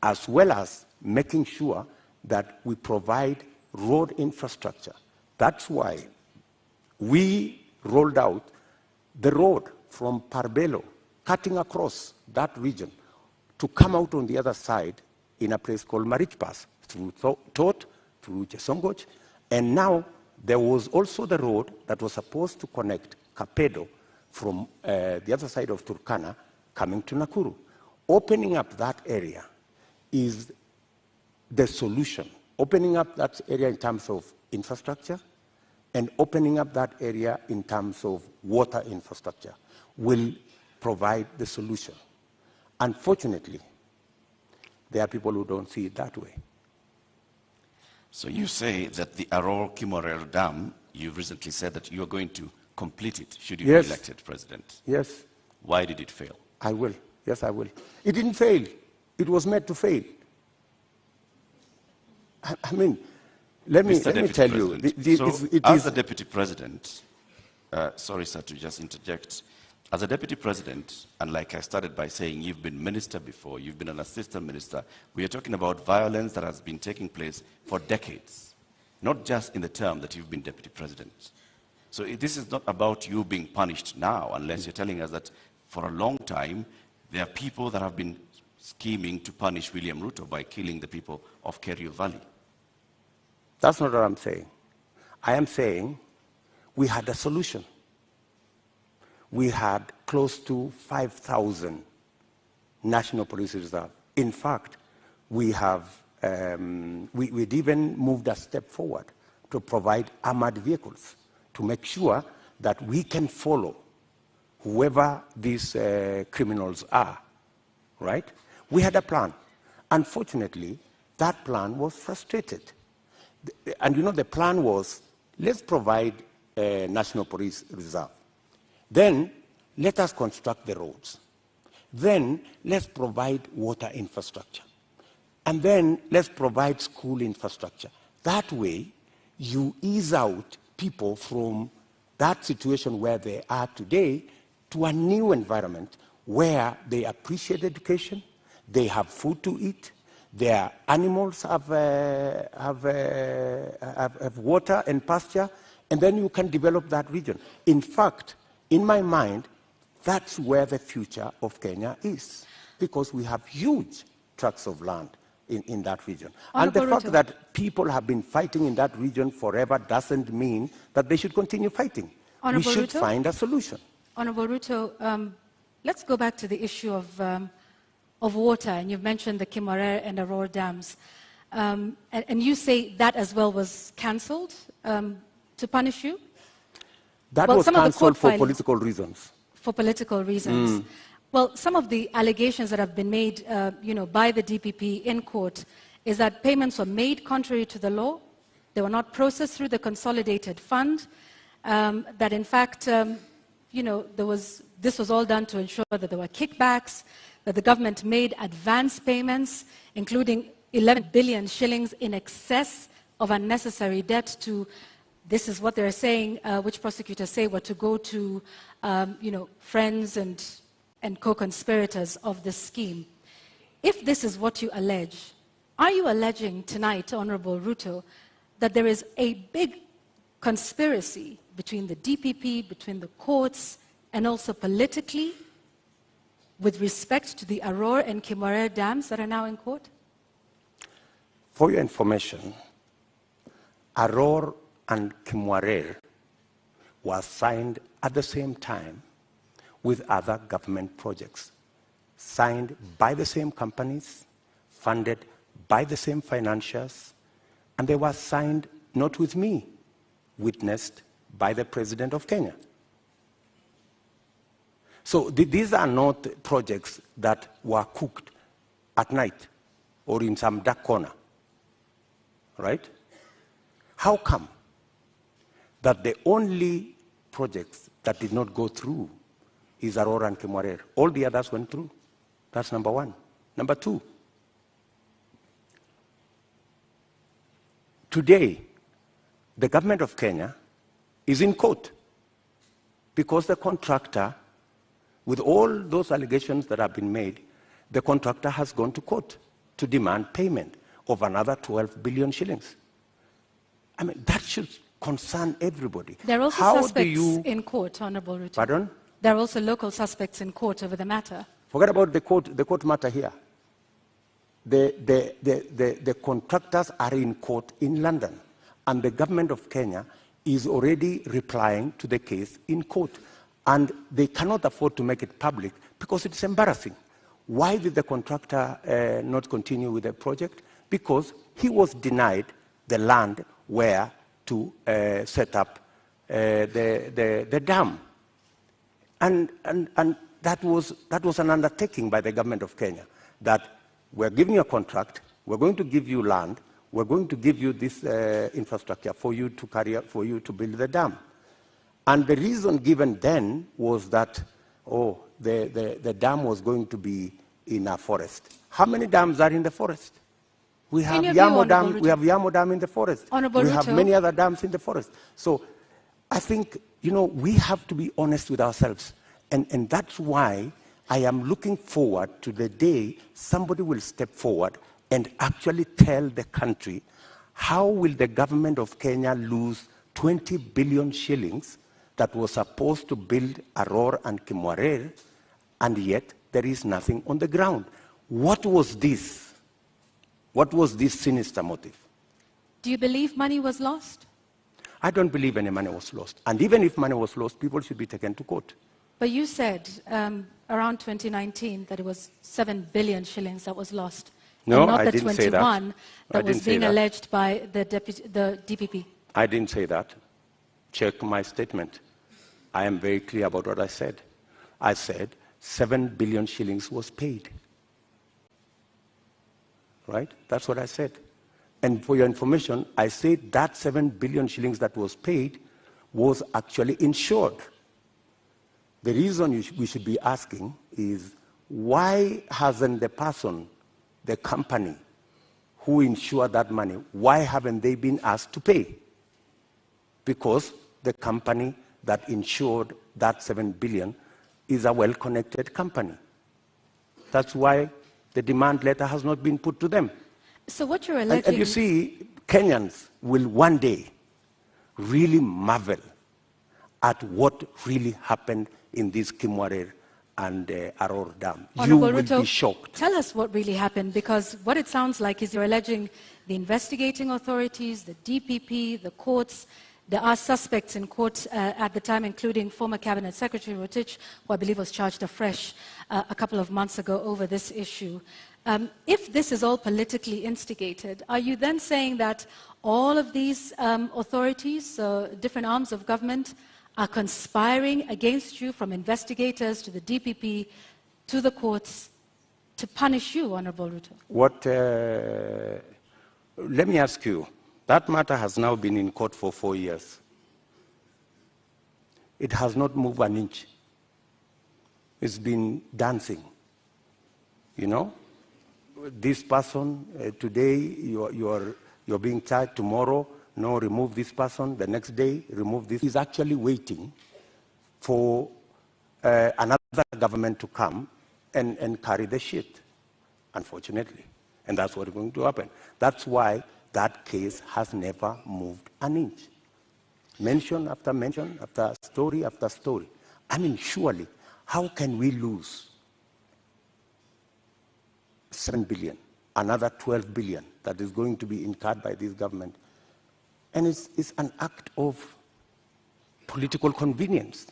as well as making sure that we provide road infrastructure. That's why we rolled out the road from Parbelo, cutting across that region, to come out on the other side in a place called Marich Pass, through Tot, through Chesongoch, and now there was also the road that was supposed to connect Kapedo from the other side of Turkana coming to Nakuru. Opening up that area is the solution. Opening up that area in terms of infrastructure and opening up that area in terms of water infrastructure will provide the solution. Unfortunately, there are people who don't see it that way. So you say that the Arror Kimwarer Dam, you recently said that you are going to complete it should you be elected president. Yes. Why did it fail? I will. Yes, I will. It didn't fail. It was meant to fail. I mean, let me tell you. As the deputy president, sorry, sir, to just interject. As a deputy president, and like I started by saying, you've been minister before, you've been an assistant minister, we are talking about violence that has been taking place for decades, not just in the term that you've been deputy president. So this is not about you being punished now, unless you're telling us that for a long time, there are people that have been scheming to punish William Ruto by killing the people of Kerio Valley. That's not what I'm saying. I am saying we had a solution. We had close to 5,000 National Police Reserve. In fact, we'd even moved a step forward to provide armored vehicles to make sure that we can follow whoever these criminals are, right? We had a plan. Unfortunately, that plan was frustrated. And you know, the plan was, let's provide a national police reserve. Then, let us construct the roads. Then, let's provide water infrastructure. And then, let's provide school infrastructure. That way, you ease out people from that situation where they are today to a new environment where they appreciate education, they have food to eat, their animals have water and pasture, and then you can develop that region. In fact, in my mind, that's where the future of Kenya is, because we have huge tracts of land in that region. And the fact that people have been fighting in that region forever doesn't mean that they should continue fighting. We should find a solution. Honorable Ruto, let's go back to the issue of water, and you've mentioned the Kimwarer and Arror dams. And you say that as well was cancelled to punish you? That was cancelled for political reasons. For political reasons. Well, some of the allegations that have been made by the DPP in court is that payments were made contrary to the law, they were not processed through the consolidated fund, that in fact, this was all done to ensure that there were kickbacks, that the government made advance payments, including 11 billion shillings in excess of unnecessary debt to, this is what they're saying, which prosecutors say were to go to, friends and co-conspirators of this scheme. If this is what you allege, are you alleging tonight, Honorable Ruto, that there is a big conspiracy between the DPP, between the courts, and also politically with respect to the Arror and Kimwarer dams that are now in court? For your information, Arror and Kimwarer was signed at the same time with other government projects, signed by the same companies, funded by the same financiers, and they were signed not with me, witnessed by the President of Kenya. So these are not projects that were cooked at night or in some dark corner, right? How come that the only projects that did not go through is Arror and Kimwarer? All the others went through. That's number one. Number two, today, the government of Kenya is in court because the contractor, with all those allegations that have been made, the contractor has gone to court to demand payment of another 12 billion shillings. I mean, that should concern everybody. There are also suspects in court, Honorable Ruto. Pardon? There are also local suspects in court over the matter. Forget about the court matter here. The contractors are in court in London, and the government of Kenya is already replying to the case in court. And they cannot afford to make it public because it's embarrassing. Why did the contractor not continue with the project? Because he was denied the land where to set up the dam. And that was an undertaking by the government of Kenya, that we're giving you a contract, we're going to give you land, we're going to give you this infrastructure for you to carry out, for you to build the dam. And the reason given then was that, the dam was going to be in a forest. How many dams are in the forest? We have Yamo Dam. We have Yamo Dam in the forest. We have many other dams in the forest. So, I think we have to be honest with ourselves, and that's why I am looking forward to the day somebody will step forward and actually tell the country how will the government of Kenya lose 20 billion shillings that was supposed to build Arror and Kimwarer, and yet there is nothing on the ground. What was this? What was this sinister motive? Do you believe money was lost? I don't believe any money was lost. And even if money was lost, people should be taken to court. But you said around 2019 that it was 7 billion shillings that was lost. No, and not I the didn't 21 say that. that was being alleged by the DPP. I didn't say that. Check my statement. I am very clear about what I said. I said 7 billion shillings was paid. right? That's what I said. And for your information, I said that 7 billion shillings that was paid was actually insured. The reason we should be asking is, why hasn't the person, the company who insured that money, why haven't they been asked to pay? Because the company that insured that 7 billion is a well-connected company. That's why the demand letter has not been put to them. So what you're alleging... And you see, Kenyans will one day really marvel at what really happened in this Kimwarer and Arror Dam. You will be shocked. Tell us what really happened, because what it sounds like is you're alleging the investigating authorities, the DPP, the courts. There are suspects in court at the time, including former Cabinet Secretary Rotich, who I believe was charged afresh a couple of months ago over this issue. If this is all politically instigated, are you then saying that all of these authorities, different arms of government, are conspiring against you, from investigators to the DPP to the courts, to punish you, Honorable Ruto? Let me ask you, that matter has now been in court for 4 years. It has not moved an inch. It's been dancing. You know, this person, today you're being charged, tomorrow, no, remove this person, the next day, remove this. He's actually waiting for another government to come and carry the shit, unfortunately. And that's what's going to happen. That's why that case has never moved an inch. Mention after mention, after story after story. I mean, surely, how can we lose 7 billion, another 12 billion that is going to be incurred by this government? And it's an act of political convenience.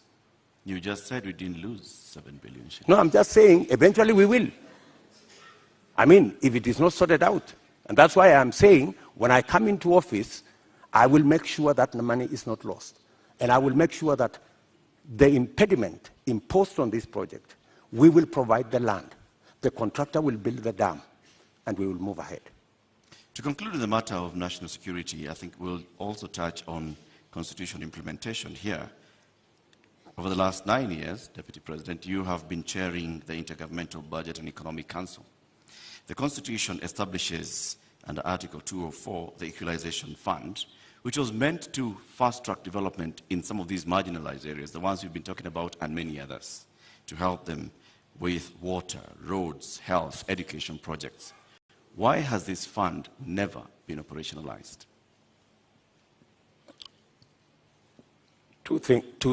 You just said we didn't lose 7 billion. No, I'm just saying eventually we will. I mean, if it is not sorted out. And that's why I'm saying, when I come into office, I will make sure that the money is not lost. And I will make sure that the impediment imposed on this project, we will provide the land. The contractor will build the dam, and we will move ahead. To conclude the matter of national security, I think we'll also touch on constitutional implementation here. Over the last 9 years, Deputy President, you have been chairing the Intergovernmental Budget and Economic Council. The Constitution establishes, under Article 204, the Equalization Fund, which was meant to fast-track development in some of these marginalized areas, the ones we've been talking about, and many others, to help them with water, roads, health, education projects. Why has this fund never been operationalized? Two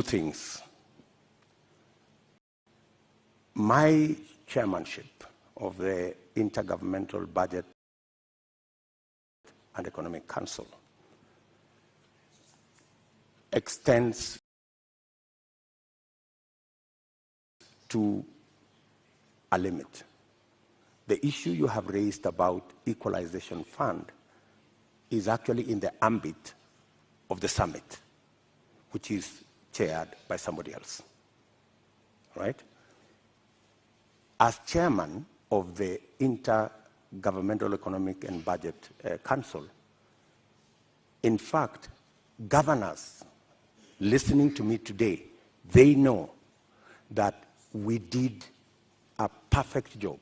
things. My chairmanship of the Intergovernmental Budget and Economic Council extends to a limit. The issue you have raised about Equalization Fund is actually in the ambit of the summit, which is chaired by somebody else, right? As chairman of the Intergovernmental Economic and Budget Council, in fact, governors listening to me today, they know that we did a perfect job,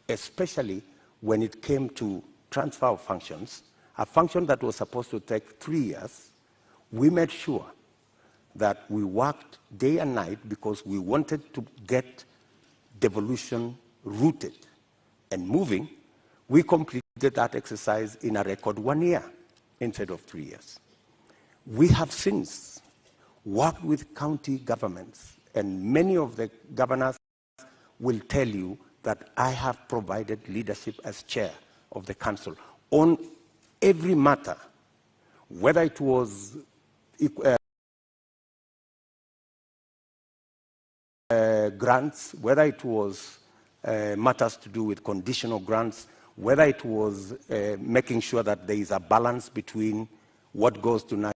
especially when it came to transfer of functions, a function that was supposed to take 3 years. We made sure that we worked day and night because we wanted to get devolution rooted and moving. We completed that exercise in a record 1 year instead of 3 years. We have since worked with county governments, and many of the governors will tell you that I have provided leadership as chair of the council on every matter, whether it was grants, whether it was matters to do with conditional grants, whether it was making sure that there is a balance between what goes to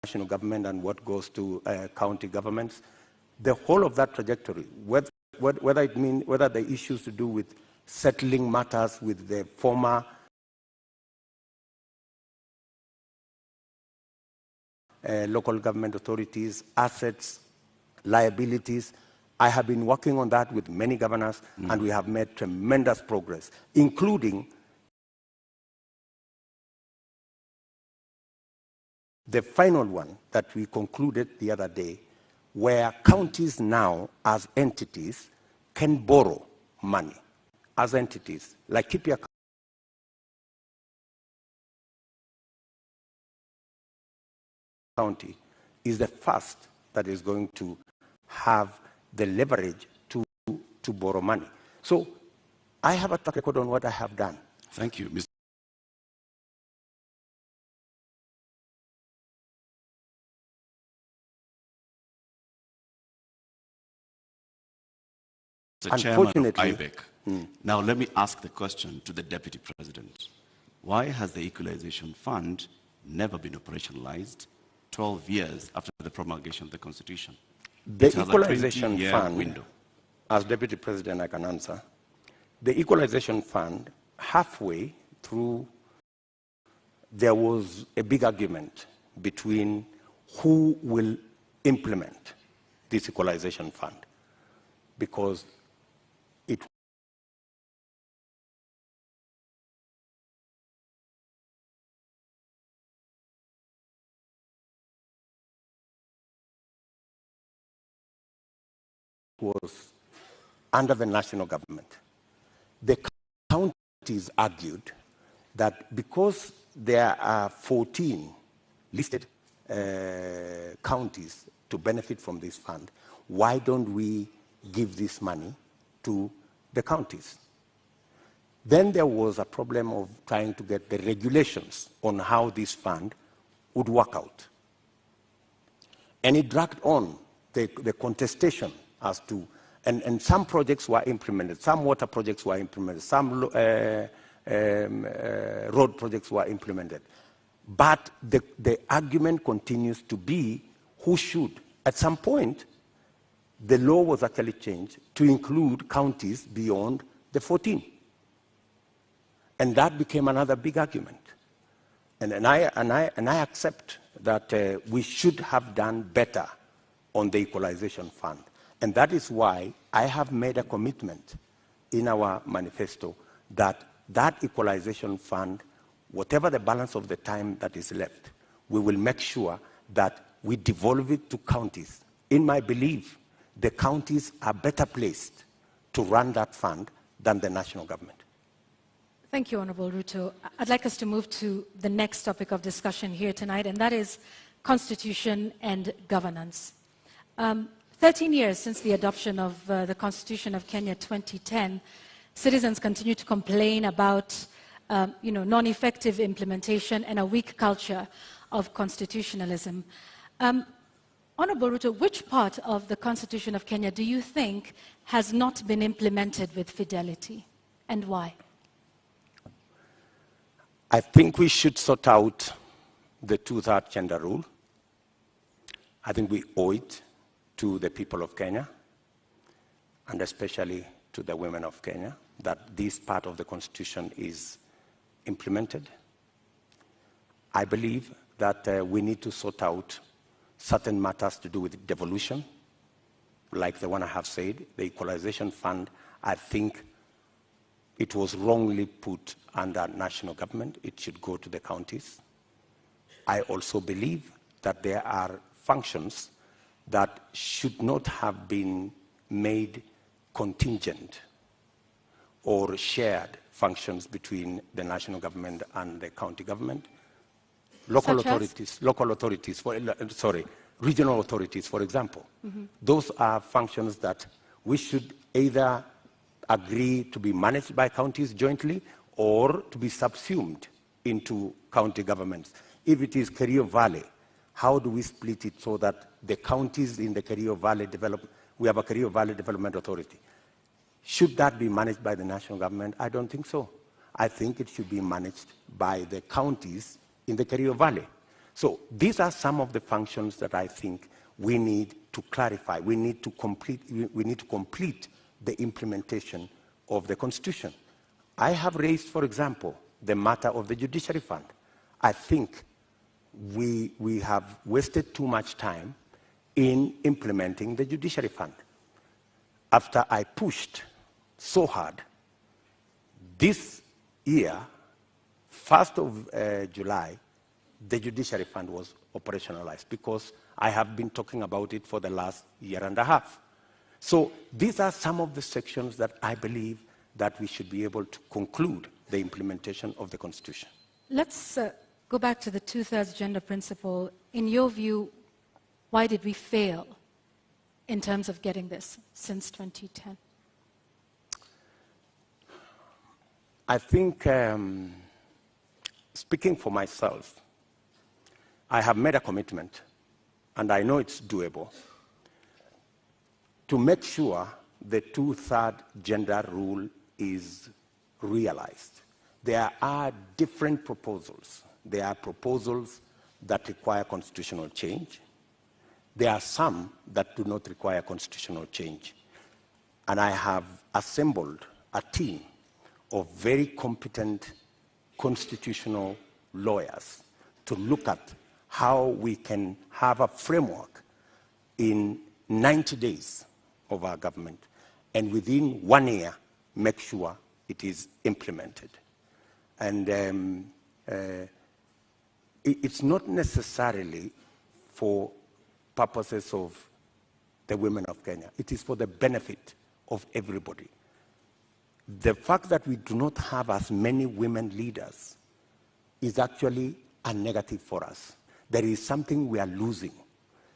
national government and what goes to county governments. The whole of that trajectory, whether the issues to do with settling matters with the former local government authorities, assets, liabilities. I have been working on that with many governors, and we have made tremendous progress, including the final one that we concluded the other day, where counties now, as entities, can borrow money as entities, like Kipia County is the first that is going to have the leverage to borrow money. So I have a track record on what I have done. Thank you, Mr. Chairman of IBEC. Now let me ask the question to the Deputy President. Why has the Equalization Fund never been operationalized 12 years after the promulgation of the Constitution? The Equalization Fund, window. As Deputy President I can answer, the Equalization Fund, halfway through, there was a big argument between who will implement this Equalization Fund, because it was under the national government. The counties argued that because there are 14 listed counties to benefit from this fund, why don't we give this money to the counties? Then there was a problem of trying to get the regulations on how this fund would work out. And it dragged on the contestation as to, and some projects were implemented, some water projects were implemented, some road projects were implemented. But the argument continues to be who should. At some point, the law was actually changed to include counties beyond the 14. And that became another big argument. And I accept that we should have done better on the Equalization Fund. And that is why I have made a commitment in our manifesto that that Equalization Fund, whatever the balance of the time that is left, we will make sure that we devolve it to counties. In my belief, the counties are better placed to run that fund than the national government. Thank you, Honorable Ruto. I'd like us to move to the next topic of discussion here tonight, and that is constitution and governance. 13 years since the adoption of the Constitution of Kenya 2010, citizens continue to complain about non-effective implementation and a weak culture of constitutionalism. Honorable Ruto, which part of the Constitution of Kenya do you think has not been implemented with fidelity, and why? I think we should sort out the two-third gender rule. I think we owe it to the people of Kenya, and especially to the women of Kenya, that this part of the Constitution is implemented. I believe that we need to sort out certain matters to do with devolution, like the one I have said, the Equalization Fund. I think it was wrongly put under national government. It should go to the counties. I also believe that there are functions that should not have been made contingent or shared functions between the national government and the county government. Local authorities, regional authorities, for example. Those are functions that we should either agree to be managed by counties jointly or to be subsumed into county governments. If it is Kerio Valley, how do we split it so that the counties in the Kerio Valley we have a Kerio Valley Development Authority. Should that be managed by the national government? I don't think so. I think it should be managed by the counties in the Kerio Valley. So these are some of the functions that I think we need to clarify. We need to complete the implementation of the Constitution. I have raised, for example, the matter of the Judiciary Fund. I think we have wasted too much time in implementing the Judiciary Fund. After I pushed so hard, this year, 1st of July, the Judiciary Fund was operationalized because I have been talking about it for the last year and a half. So these are some of the sections that I believe that we should be able to conclude the implementation of the Constitution. Let's go back to the two-thirds gender principle. In your view, why did we fail in terms of getting this since 2010? I think, speaking for myself, I have made a commitment, and I know it's doable, to make sure the two-thirds gender rule is realized. There are different proposals. There are proposals that require constitutional change. There are some that do not require constitutional change. And I have assembled a team of very competent constitutional lawyers to look at how we can have a framework in 90 days of our government, and within 1 year, make sure it is implemented. And it's not necessarily for purposes of the women of Kenya. It is for the benefit of everybody. The fact that we do not have as many women leaders is actually a negative for us. There is something we are losing.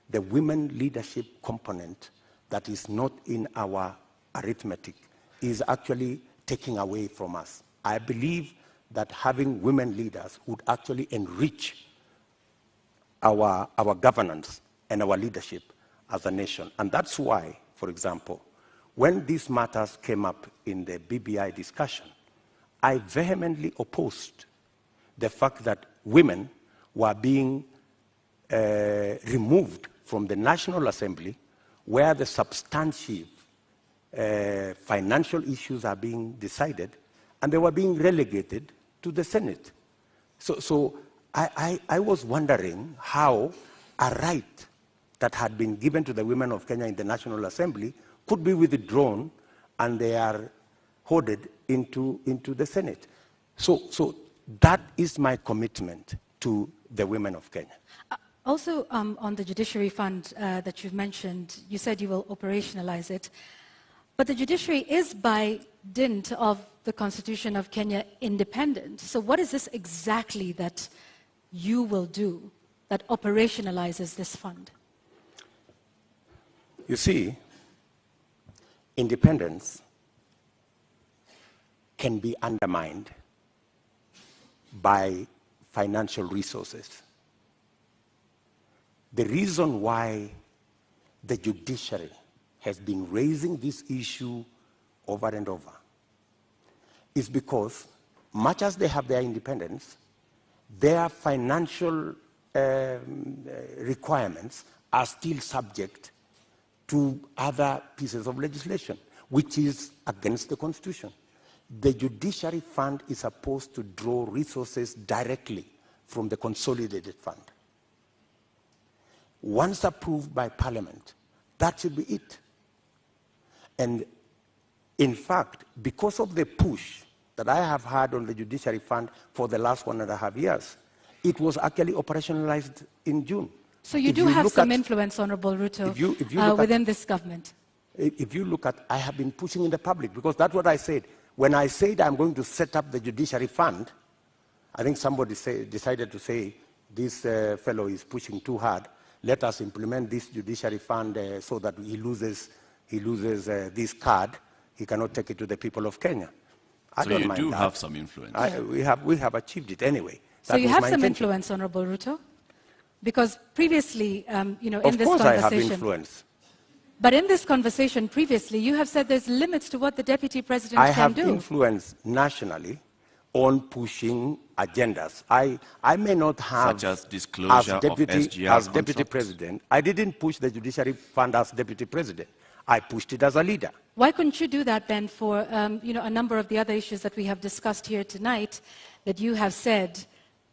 The women leadership component that is not in our arithmetic is actually taking away from us. I believe that having women leaders would actually enrich our governance and our leadership as a nation. And that's why, for example, when these matters came up in the BBI discussion, I vehemently opposed the fact that women were being removed from the National Assembly, where the substantive financial issues are being decided, and they were being relegated to the Senate. So I was wondering how a right that had been given to the women of Kenya in the National Assembly could be withdrawn, and they are hoarded into the Senate. So that is my commitment to the women of Kenya. Also, on the Judiciary Fund that you've mentioned, you said you will operationalize it. But the judiciary is, by dint of the Constitution of Kenya, independent. So what is this exactly that you will do that operationalizes this fund? You see, independence can be undermined by financial resources. The reason why the judiciary has been raising this issue over and over is because, much as they have their independence, their financial requirements are still subject to other pieces of legislation, which is against the Constitution. The Judiciary Fund is supposed to draw resources directly from the Consolidated Fund. Once approved by Parliament, that should be it. And in fact, because of the push that I have had on the Judiciary Fund for the last 1.5 years, it was actually operationalized in June. So you do have some influence, Honorable Ruto, within this government. If you look at, I have been pushing in the public, because that's what I said. When I said I'm going to set up the Judiciary Fund, I think somebody decided to say, this fellow is pushing too hard. Let us implement this Judiciary Fund so that he loses this card. He cannot take it to the people of Kenya. I don't mind that. So you do have some influence. We have achieved it anyway. So you have some influence, Honorable Ruto? Because previously, in this conversation... Of course I have influence. But in this conversation previously, you have said there's limits to what the Deputy President can do. I have influence nationally on pushing agendas. I may not have... Such as disclosure of SGR as Deputy President. I didn't push the Judiciary Fund as Deputy President. I pushed it as a leader. Why couldn't you do that then for a number of the other issues that we have discussed here tonight that you have said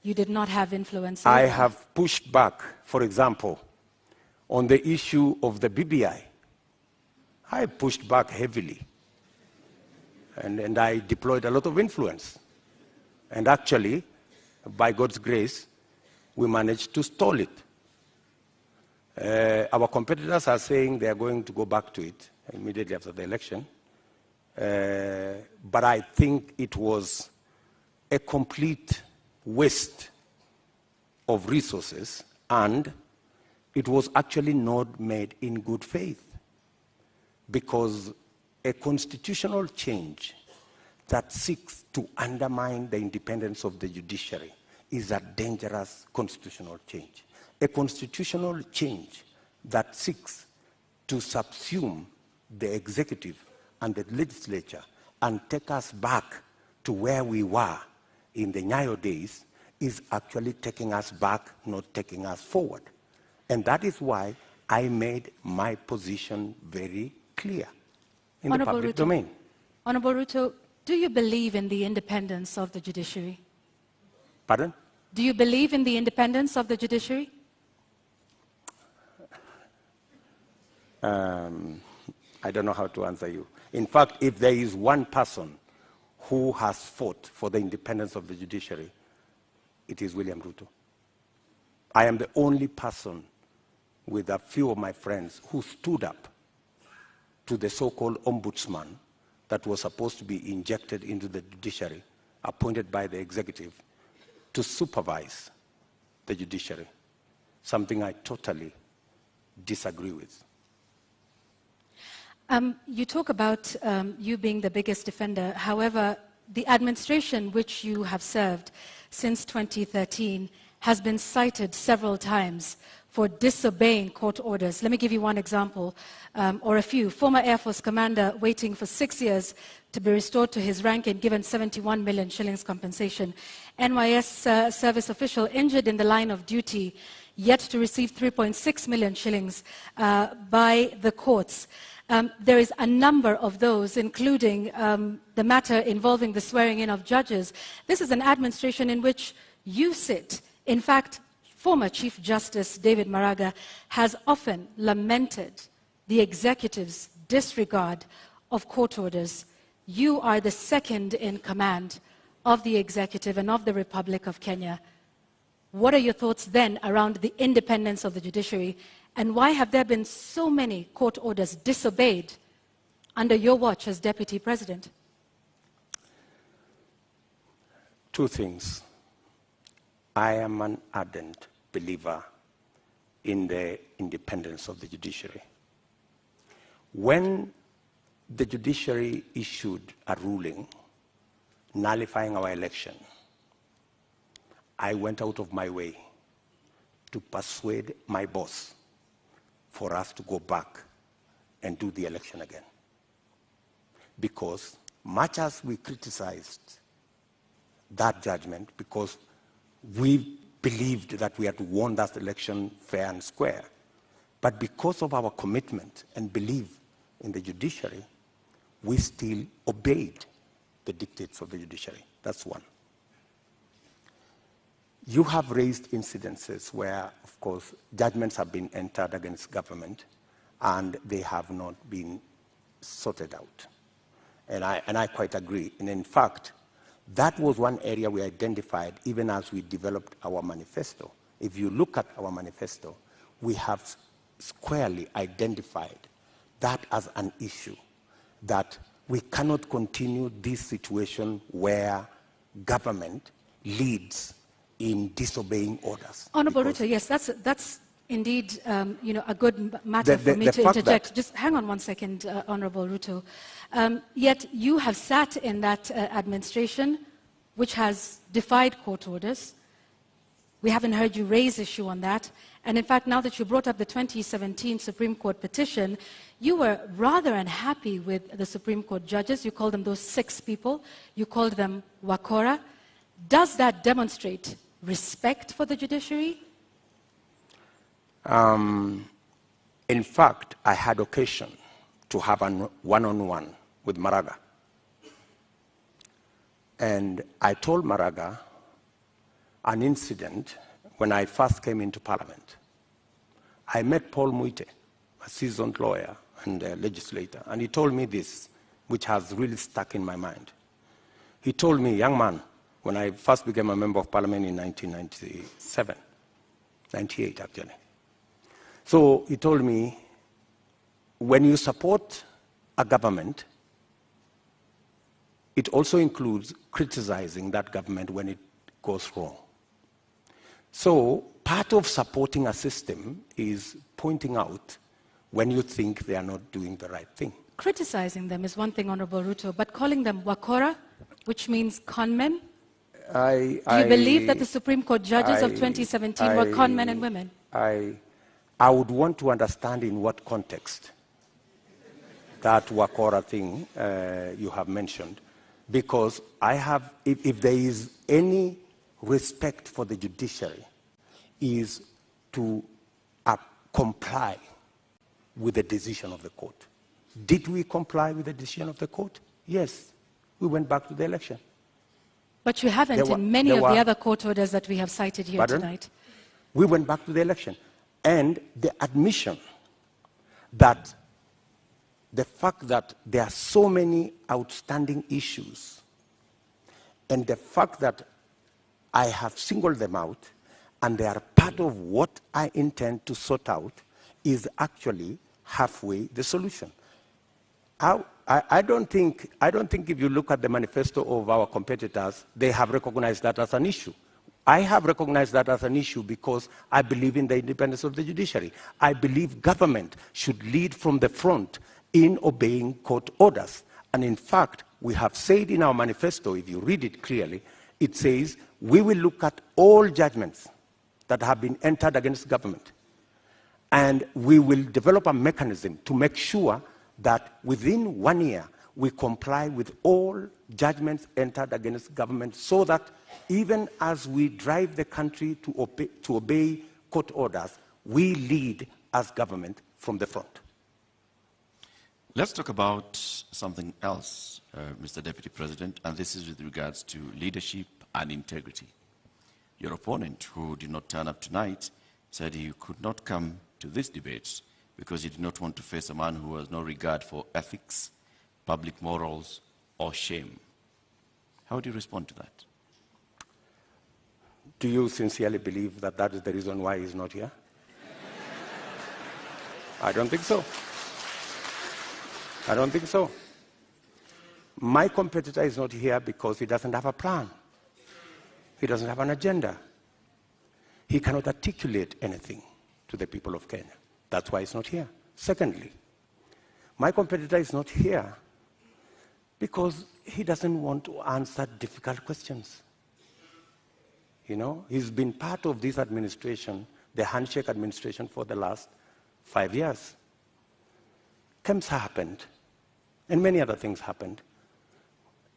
you did not have influence over? I have pushed back, for example, on the issue of the BBI. I pushed back heavily. And I deployed a lot of influence. And actually, by God's grace, we managed to stall it. Our competitors are saying they are going to go back to it immediately after the election. But I think it was a complete waste of resources, and it was actually not made in good faith, because a constitutional change that seeks to undermine the independence of the judiciary is a dangerous constitutional change. A constitutional change that seeks to subsume the executive and the legislature and take us back to where we were in the Nyayo days is actually taking us back, not taking us forward. And that is why I made my position very clear in the public domain. Honorable Ruto, do you believe in the independence of the judiciary? Pardon? Do you believe in the independence of the judiciary? I don't know how to answer you. In fact, if there is one person who has fought for the independence of the judiciary, it is William Ruto. I am the only person with a few of my friends who stood up to the so-called ombudsman that was supposed to be injected into the judiciary, appointed by the executive, to supervise the judiciary, something I totally disagree with. You talk about you being the biggest defender. However, the administration which you have served since 2013 has been cited several times for disobeying court orders. Let me give you one example, or a few. Former Air Force commander waiting for 6 years to be restored to his rank and given 71 million shillings compensation. NYS service official injured in the line of duty, yet to receive 3.6 million shillings by the courts. There is a number of those, including the matter involving the swearing in of judges. This is an administration in which you sit. In fact, former Chief Justice David Maraga has often lamented the executive's disregard of court orders. You are the second in command of the executive and of the Republic of Kenya. What are your thoughts then around the independence of the judiciary, and why have there been so many court orders disobeyed under your watch as Deputy President? Two things. I am an ardent believer in the independence of the judiciary. When the judiciary issued a ruling nullifying our election, I went out of my way to persuade my boss for us to go back and do the election again. Because much as we criticized that judgment, because we believed that we had won that election fair and square, but because of our commitment and belief in the judiciary, we still obeyed the dictates of the judiciary. That's one. You have raised incidences where, of course, judgments have been entered against government and they have not been sorted out. And I quite agree. And in fact, that was one area we identified even as we developed our manifesto. If you look at our manifesto, we have squarely identified that as an issue, that we cannot continue this situation where government leads in disobeying orders. Honorable Ruto, yes, that's indeed a good matter for me to interject. Just hang on one second, Honorable Ruto. Yet you have sat in that administration which has defied court orders. We haven't heard you raise issue on that. And in fact, now that you brought up the 2017 Supreme Court petition, you were rather unhappy with the Supreme Court judges. You called them those 6 people. You called them wakora. Does that demonstrate respect for the judiciary? In fact, I had occasion to have a one-on-one with Maraga. And I told Maraga an incident when I first came into Parliament. I met Paul Muite, a seasoned lawyer and a legislator, and he told me this, which has really stuck in my mind. He told me, young man, when I first became a member of Parliament in 1997, 98 actually. So he told me, when you support a government, it also includes criticizing that government when it goes wrong. So part of supporting a system is pointing out when you think they are not doing the right thing. Criticizing them is one thing, Honorable Ruto, but calling them wakora, which means conmen? Do you believe that the Supreme Court judges of 2017 were conmen and women? I would want to understand in what context that wakora thing you have mentioned, because I have, if there is any respect for the judiciary, is to comply with the decision of the court. Did we comply with the decision of the court? Yes. We went back to the election. But you haven't in many of the other court orders that we have cited here tonight. We went back to the election. And the admission that the fact that there are so many outstanding issues, and the fact that I have singled them out, and they are part of what I intend to sort out, is actually halfway the solution. I don't think if you look at the manifesto of our competitors, they have recognized that as an issue. I have recognized that as an issue because I believe in the independence of the judiciary. I believe government should lead from the front in obeying court orders. And in fact, we have said in our manifesto, if you read it clearly, it says, we will look at all judgments that have been entered against government. And we will develop a mechanism to make sure that within 1 year, we comply with all judgments entered against government, so that even as we drive the country to obey court orders, we lead as government from the front. Let's talk about something else, Mr. Deputy President, and this is with regards to leadership and integrity. Your opponent, who did not turn up tonight, said he could not come to this debate because he did not want to face a man who has no regard for ethics, public morals, or shame. How do you respond to that? Do you sincerely believe that that is the reason why he's not here? I don't think so. I don't think so. My competitor is not here because he doesn't have a plan. He doesn't have an agenda. He cannot articulate anything to the people of Kenya. That's why he's not here. Secondly, my competitor is not here because he doesn't want to answer difficult questions. You know, he's been part of this administration, the handshake administration, for the last 5 years. KEMS happened, and many other things happened.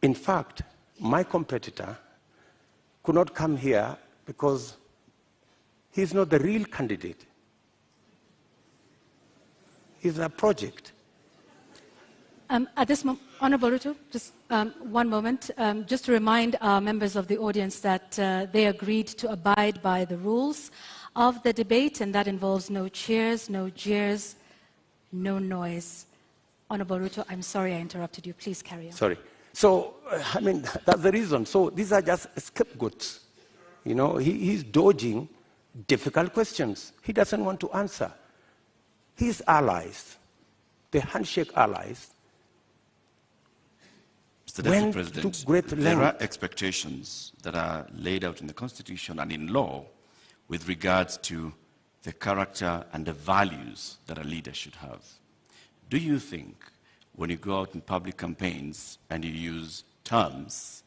In fact, my competitor could not come here because he's not the real candidate. He's a project. At this moment, Honorable Ruto, just one moment, just to remind our members of the audience that they agreed to abide by the rules of the debate, and that involves no cheers, no jeers, no noise. Honorable Ruto, I'm sorry I interrupted you. Please carry on. Sorry. So, I mean, that's the reason. So these are just scapegoats. You know, he's dodging difficult questions. He doesn't want to answer. His allies, the handshake allies, Mr. Deputy President, there are expectations that are laid out in the Constitution and in law with regards to the character and the values that a leader should have. Do you think when you go out in public campaigns and you use terms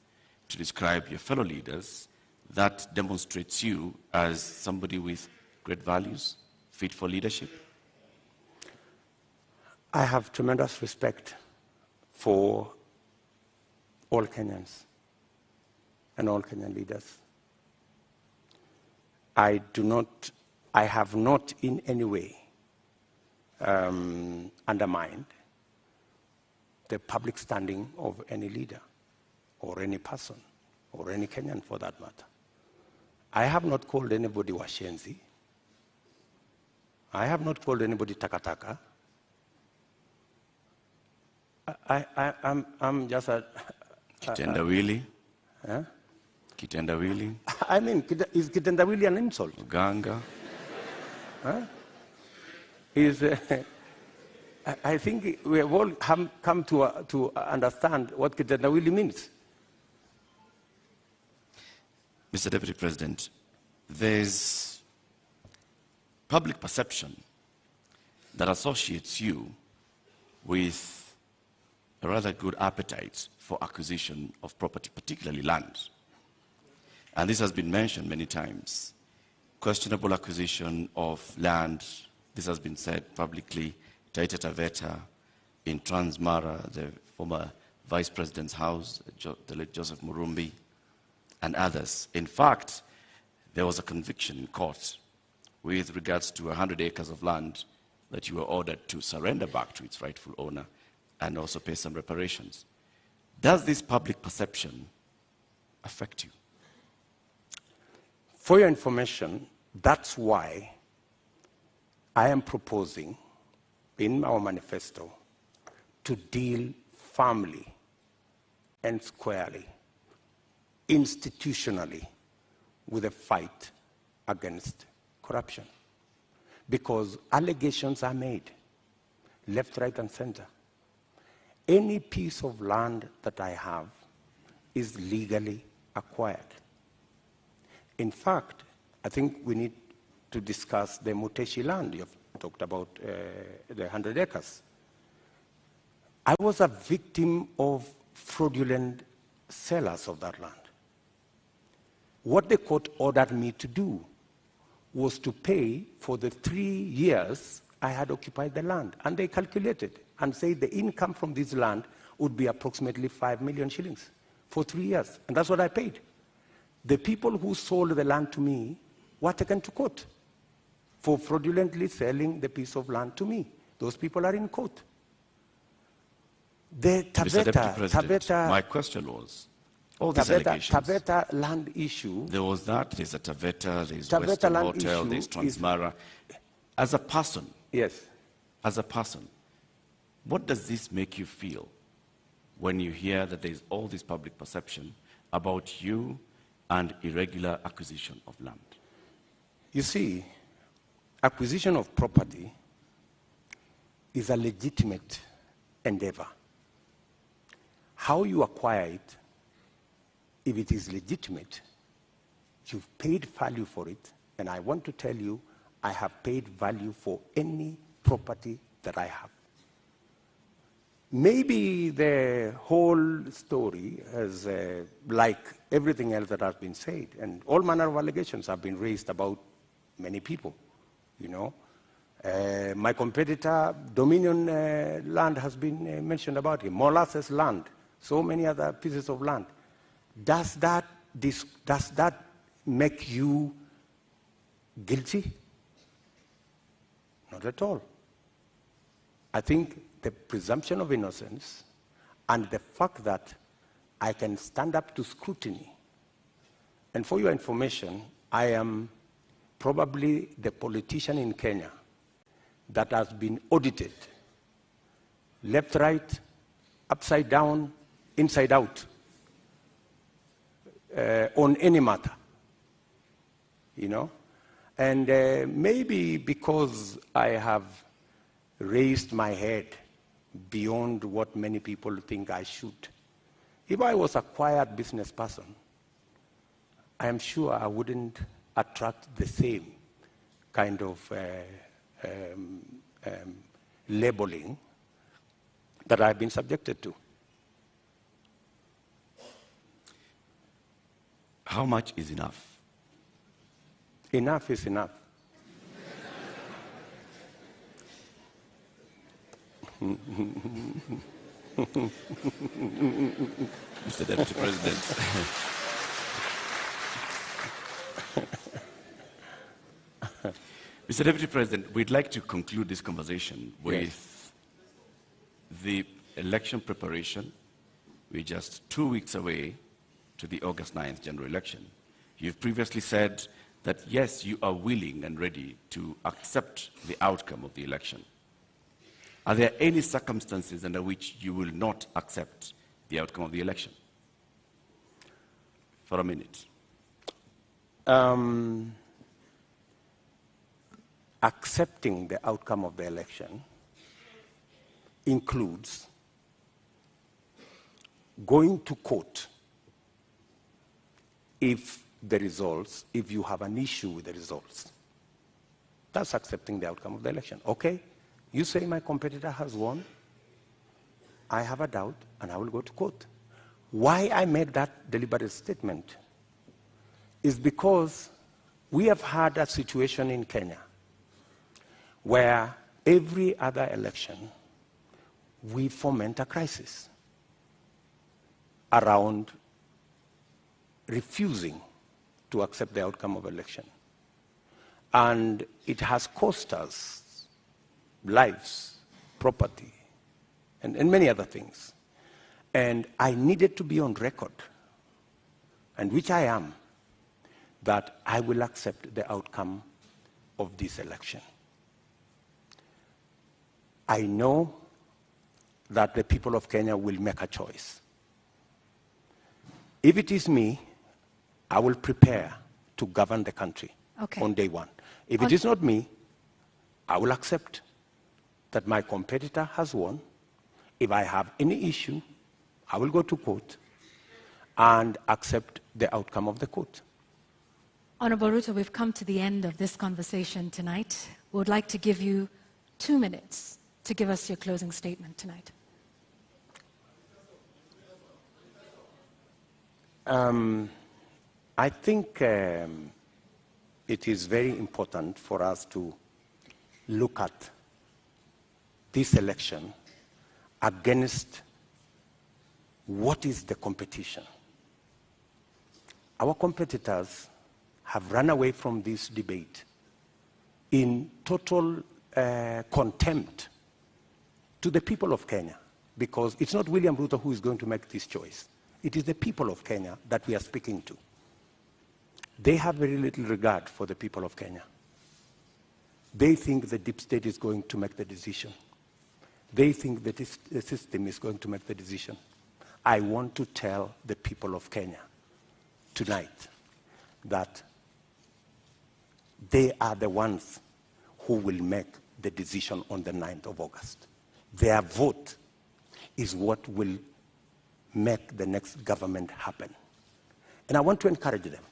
to describe your fellow leaders, that demonstrates you as somebody with great values, fit for leadership? I have tremendous respect for all Kenyans and all Kenyan leaders. I have not in any way undermined the public standing of any leader or any person or any Kenyan for that matter. I have not called anybody washenzi. I have not called anybody takataka. I'm just a... Kitendawili? Huh? Kitendawili? I mean, is kitendawili an insult? Ganga? Huh? I think we have all come to understand what kitendawili means. Mr. Deputy President, there's public perception that associates you with a rather good appetite for acquisition of property, particularly land. And this has been mentioned many times. Questionable acquisition of land, this has been said publicly, Taita Taveta, in Transmara, the former Vice President's house, the late Joseph Murumbi, and others. In fact, there was a conviction in court with regards to 100 acres of land that you were ordered to surrender back to its rightful owner and also pay some reparations. Does this public perception affect you? For your information, that's why I am proposing in our manifesto to deal firmly and squarely, institutionally, with a fight against corruption. Because allegations are made, left, right, and center. Any piece of land that I have is legally acquired. In fact, I think we need to discuss the mutahi land. You've talked about the 100 acres. I was a victim of fraudulent sellers of that land. What the court ordered me to do was to pay for the 3 years I had occupied the land. And they calculated and said the income from this land would be approximately 5 million shillings for 3 years. And that's what I paid. The people who sold the land to me were taken to court for fraudulently selling the piece of land to me. Those people are in court. The Mr. Deputy President, my question was, all these allegations. Taveta land issue. There was that, there's a Taveta, there's Western Hotel, there's Transmara. As a person, yes. As a person, what does this make you feel when you hear that there's all this public perception about you and irregular acquisition of land? You see, acquisition of property is a legitimate endeavor. How you acquire it, if it is legitimate, you've paid value for it, and I want to tell you, I have paid value for any property that I have. Maybe the whole story is like everything else that has been said, and all manner of allegations have been raised about many people, you know. My competitor, Dominion land has been mentioned about him, Molasses land, so many other pieces of land. Does that make you guilty? Not at all. I think the presumption of innocence and the fact that I can stand up to scrutiny. And for your information, I am probably the politician in Kenya that has been audited, left, right, upside down, inside out, on any matter, you know? And maybe because I have raised my head beyond what many people think I should. If I was a quiet business person, I am sure I wouldn't attract the same kind of labeling that I've been subjected to. How much is enough? Enough is enough. Mr. Deputy President. Mr. Deputy President, we'd like to conclude this conversation with the election preparation. We're just 2 weeks away to the August 9th general election. You've previously said that, yes, you are willing and ready to accept the outcome of the election. Are there any circumstances under which you will not accept the outcome of the election? For a minute. Accepting the outcome of the election includes going to court if you have an issue with the results. That's accepting the outcome of the election. Okay, you say my competitor has won. I have a doubt, and I will go to court. Why I made that deliberate statement is because we have had a situation in Kenya where every other election we foment a crisis around refusing to accept the outcome of election. And it has cost us lives, property, and many other things. And I needed to be on record, and which I am, that I will accept the outcome of this election. I know that the people of Kenya will make a choice. If it is me, I will prepare to govern the country on day one. If it is not me, I will accept that my competitor has won. If I have any issue, I will go to court and accept the outcome of the court. Honorable Ruto, we've come to the end of this conversation tonight. We would like to give you 2 minutes to give us your closing statement tonight. I think it is very important for us to look at this election against what is the competition. Our competitors have run away from this debate in total contempt to the people of Kenya, because it's not William Ruto who is going to make this choice. It is the people of Kenya that we are speaking to. They have very little regard for the people of Kenya. They think the deep state is going to make the decision. They think that the system is going to make the decision. I want to tell the people of Kenya tonight that they are the ones who will make the decision on the 9th of August. Their vote is what will make the next government happen. And I want to encourage them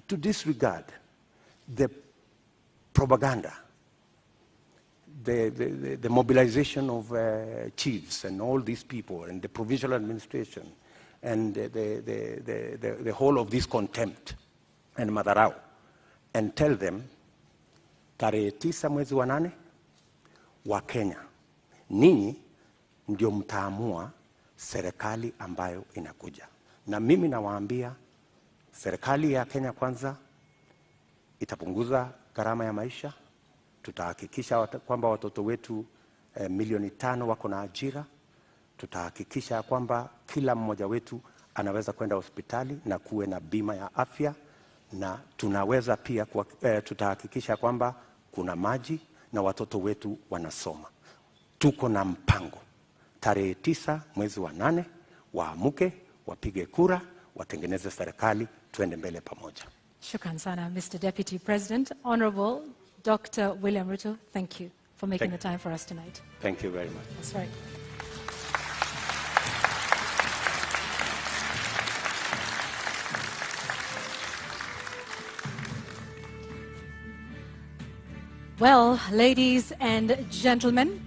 to disregard the propaganda, the mobilization of chiefs and all these people and the provincial administration and the whole of this contempt and madharau, and tell them, tarehe 9 mwezi wa 8 wa Kenya, ninyi ndio mtaamua serikali ambayo inakuja. Na mimi nawaambia, serikali ya Kenya Kwanza itapunguza gharama ya maisha. Tutahakikisha kwamba watoto wetu milioni 5 wako na ajira. Tutahakikisha kwamba kila mmoja wetu anaweza kwenda hospitali na kuwe na bima ya afya. Na tunaweza pia tutahakikisha kwamba kuna maji na watoto wetu wanasoma. Tuko na mpango. Tarehe 9 mwezi wa 8 waamuke, wapige kura, watengeneze serikali, tuende mbele pamoja. Shukran sana, Mr. Deputy President. Honorable Dr. William Ruto, thank you for making the time for us tonight. Thank you very much. That's right. Well, ladies and gentlemen,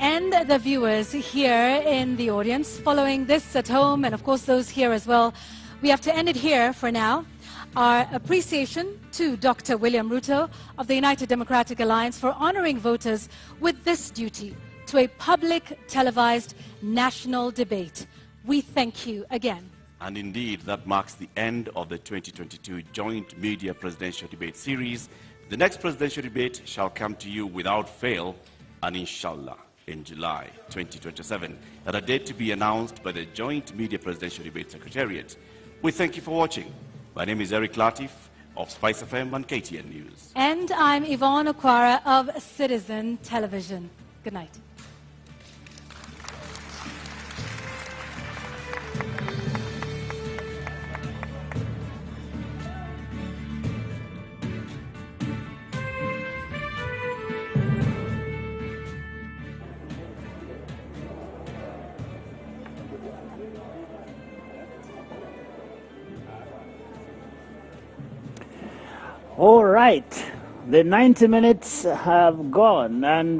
and the viewers here in the audience, following this at home, and of course those here as well, we have to end it here for now. Our appreciation to Dr. William Ruto of the United Democratic Alliance for honoring voters with this duty to a public televised national debate. We thank you again. And indeed, that marks the end of the 2022 Joint Media Presidential Debate Series. The next presidential debate shall come to you without fail, and inshallah. in July 2027, at a date to be announced by the Joint Media Presidential Debate Secretariat. We thank you for watching. My name is Eric Latif of Spice FM and KTN News. And I'm Yvonne Okwara of Citizen Television. Good night. All right, the 90 minutes have gone, and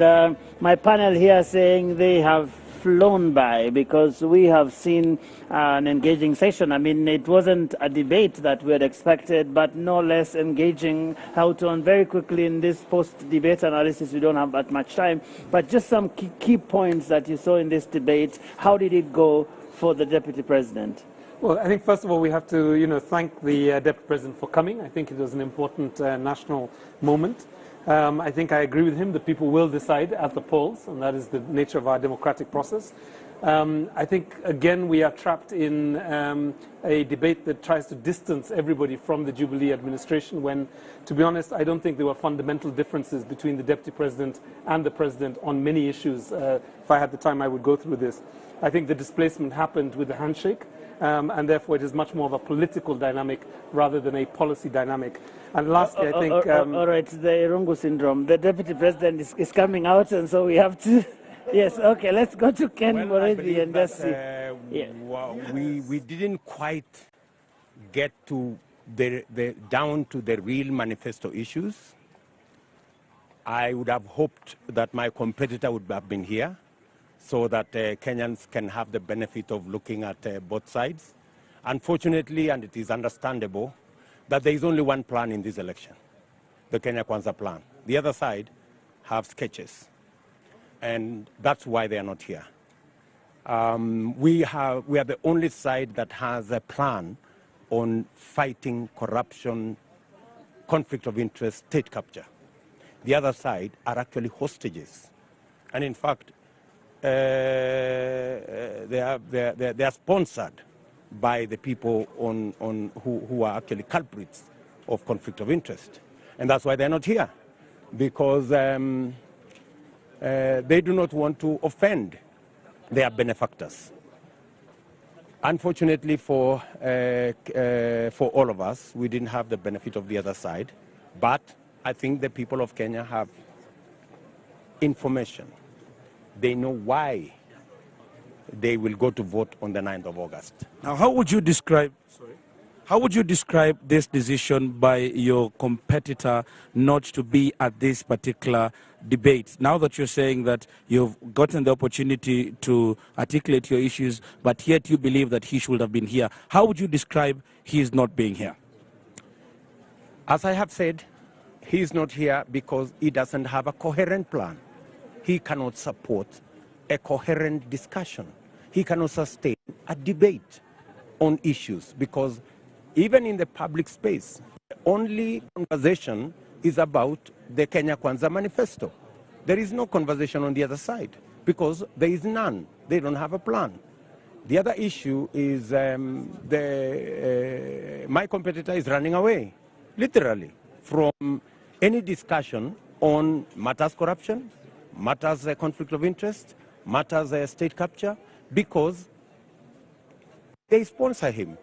my panel here saying they have flown by because we have seen an engaging session. I mean, it wasn't a debate that we had expected, but no less engaging. How to, and very quickly in this post-debate analysis, we don't have that much time, but just some key points that you saw in this debate. How did it go for the Deputy President? Well, I think first of all we have to, thank the Deputy President for coming. I think it was an important national moment. I think I agree with him that people will decide at the polls, and that is the nature of our democratic process. I think, again, we are trapped in a debate that tries to distance everybody from the Jubilee administration when, to be honest, I don't think there were fundamental differences between the Deputy President and the President on many issues. If I had the time, I would go through this. I think the displacement happened with the handshake. And therefore it is much more of a political dynamic rather than a policy dynamic. And lastly, I think... all right, the Irungu syndrome. The Deputy President is coming out, and so we have to... Yes, okay, let's go to Ken Moredi and just see. We didn't quite get to down to the real manifesto issues. I would have hoped that my competitor would have been here, so that Kenyans can have the benefit of looking at both sides. Unfortunately, and it is understandable, that there is only one plan in this election, the Kenya Kwanza plan. The other side have sketches, and that's why they are not here. We are the only side that has a plan on fighting corruption, conflict of interest, state capture. The other side are actually hostages. And in fact, they are sponsored by the people who are actually culprits of conflict of interest. And that's why they're not here, because they do not want to offend their benefactors. Unfortunately for all of us, we didn't have the benefit of the other side, but I think the people of Kenya have information. They know why they will go to vote on the 9th of August. Now, how would you describe this decision by your competitor not to be at this particular debate? Now that you're saying that you've gotten the opportunity to articulate your issues, but yet you believe that he should have been here, how would you describe his not being here? As I have said, he is not here because he doesn't have a coherent plan. He cannot support a coherent discussion. He cannot sustain a debate on issues because even in the public space, the only conversation is about the Kenya Kwanza manifesto. There is no conversation on the other side because there is none. They don't have a plan. The other issue is my competitor is running away, literally, from any discussion on matters corruption, matters conflict of interest, matters state capture, because they sponsor him.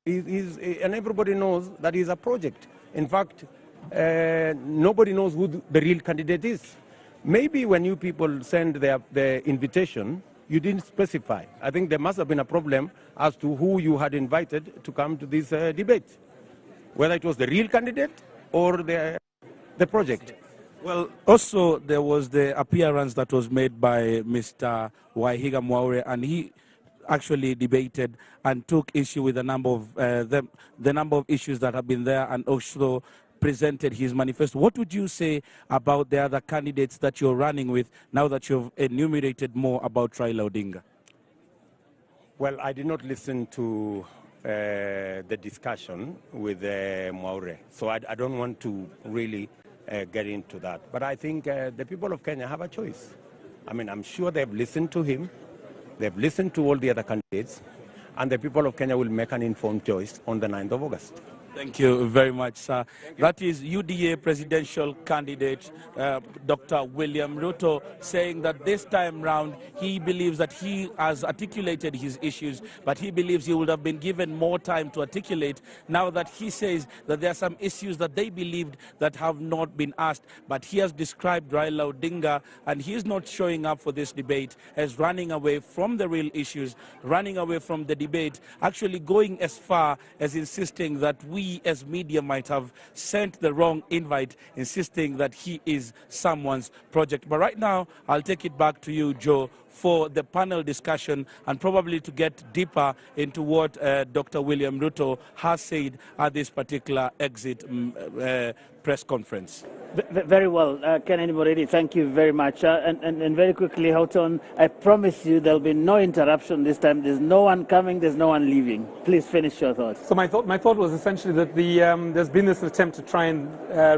And everybody knows that he's a project. In fact, nobody knows who the real candidate is. Maybe when you people send the invitation, you didn't specify. I think there must have been a problem as to who you had invited to come to this debate, whether it was the real candidate or the project. Well, also there was the appearance that was made by Mr. Wahiga Mwaure, and he actually debated and took issue with a number of the number of issues that have been there, and also presented his manifesto. What would you say about the other candidates that you're running with now that you've enumerated more about Raila Odinga? Well, I did not listen to the discussion with Mwaure, so I don't want to really get into that. But I think the people of Kenya have a choice. I mean, I'm sure they've listened to him, they've listened to all the other candidates, and the people of Kenya will make an informed choice on the 9th of August. Thank you very much, sir. That is UDA presidential candidate Dr. William Ruto saying that this time round he believes that he has articulated his issues, but he believes he would have been given more time to articulate now that he says that there are some issues that they believed that have not been asked. But he has described Raila Odinga, and he is not showing up for this debate, as running away from the real issues, running away from the debate, actually going as far as insisting that we as media might have sent the wrong invite, insisting that he is someone's project. But right now, I'll take it back to you, Joe, for the panel discussion and probably to get deeper into what Dr. William Ruto has said at this particular exit press conference. Very well. Ken Moredi, thank you very much. And very quickly, Houghton, I promise you there'll be no interruption this time. There's no one coming, there's no one leaving. Please finish your thoughts. So my thought was essentially that there's been this attempt to try and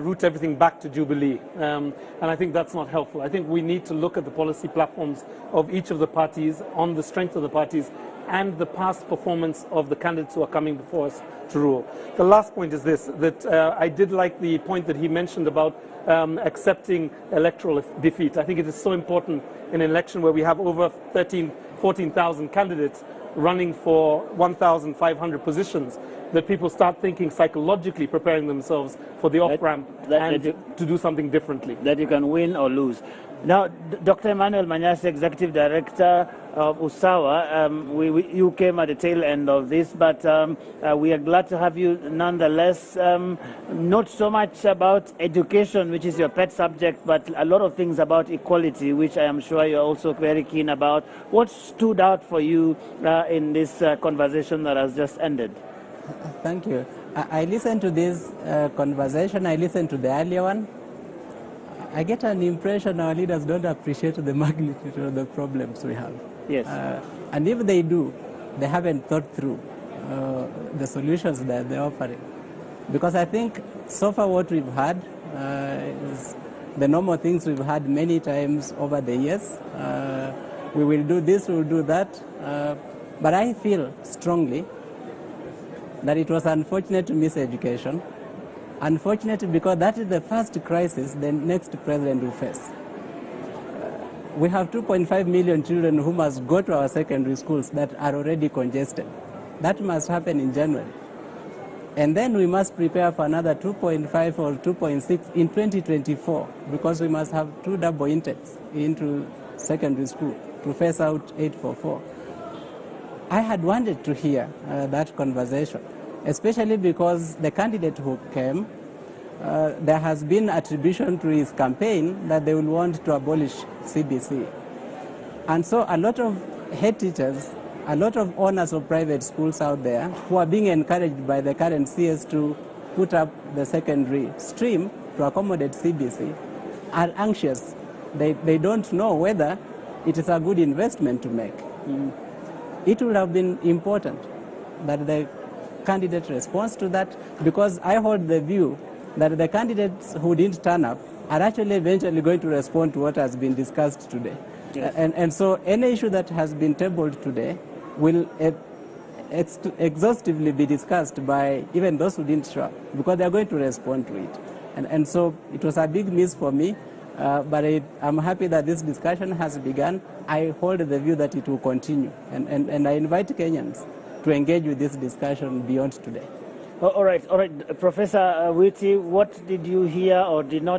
route everything back to Jubilee. And I think that's not helpful. I think we need to look at the policy platforms of each of the parties on the strength of the parties and the past performance of the candidates who are coming before us to rule. The last point is this, that I did like the point that he mentioned about accepting electoral defeat. I think it is so important in an election where we have over 14,000 candidates running for 1,500 positions, that people start thinking psychologically, preparing themselves for the off-ramp and to do something differently. That you can win or lose. Now, Dr. Emmanuel Manyasi, Executive Director of USAWA, you came at the tail end of this, but we are glad to have you nonetheless. Not so much about education, which is your pet subject, but a lot of things about equality, which I am sure you're also very keen about. What stood out for you in this conversation that has just ended? Thank you. I listened to this conversation. I listened to the earlier one. I get an impression our leaders don't appreciate the magnitude of the problems we have. Yes. And if they do, they haven't thought through the solutions that they're offering. Because I think so far what we've had is the normal things we've had many times over the years. We will do this, we will do that. But I feel strongly that it was unfortunate to miss education. Unfortunately, because that is the first crisis the next president will face. We have 2.5 million children who must go to our secondary schools that are already congested. That must happen in January. And then we must prepare for another 2.5 or 2.6 in 2024, because we must have 2 double intakes into secondary school to phase out 844. I had wanted to hear that conversation, especially because the candidate who came, there has been attribution to his campaign that they will want to abolish CBC. And so a lot of head teachers, a lot of owners of private schools out there who are being encouraged by the current CS to put up the secondary stream to accommodate CBC are anxious. They don't know whether it is a good investment to make. It would have been important that the candidate responds to that, because I hold the view that the candidates who didn't turn up are actually eventually going to respond to what has been discussed today. Yes. And so any issue that has been tabled today will exhaustively be discussed by even those who didn't show up, because they are going to respond to it. And so it was a big miss for me, but I'm happy that this discussion has begun. I hold the view that it will continue, and I invite Kenyans to engage with this discussion beyond today. All right. Professor Witi, what did you hear or did not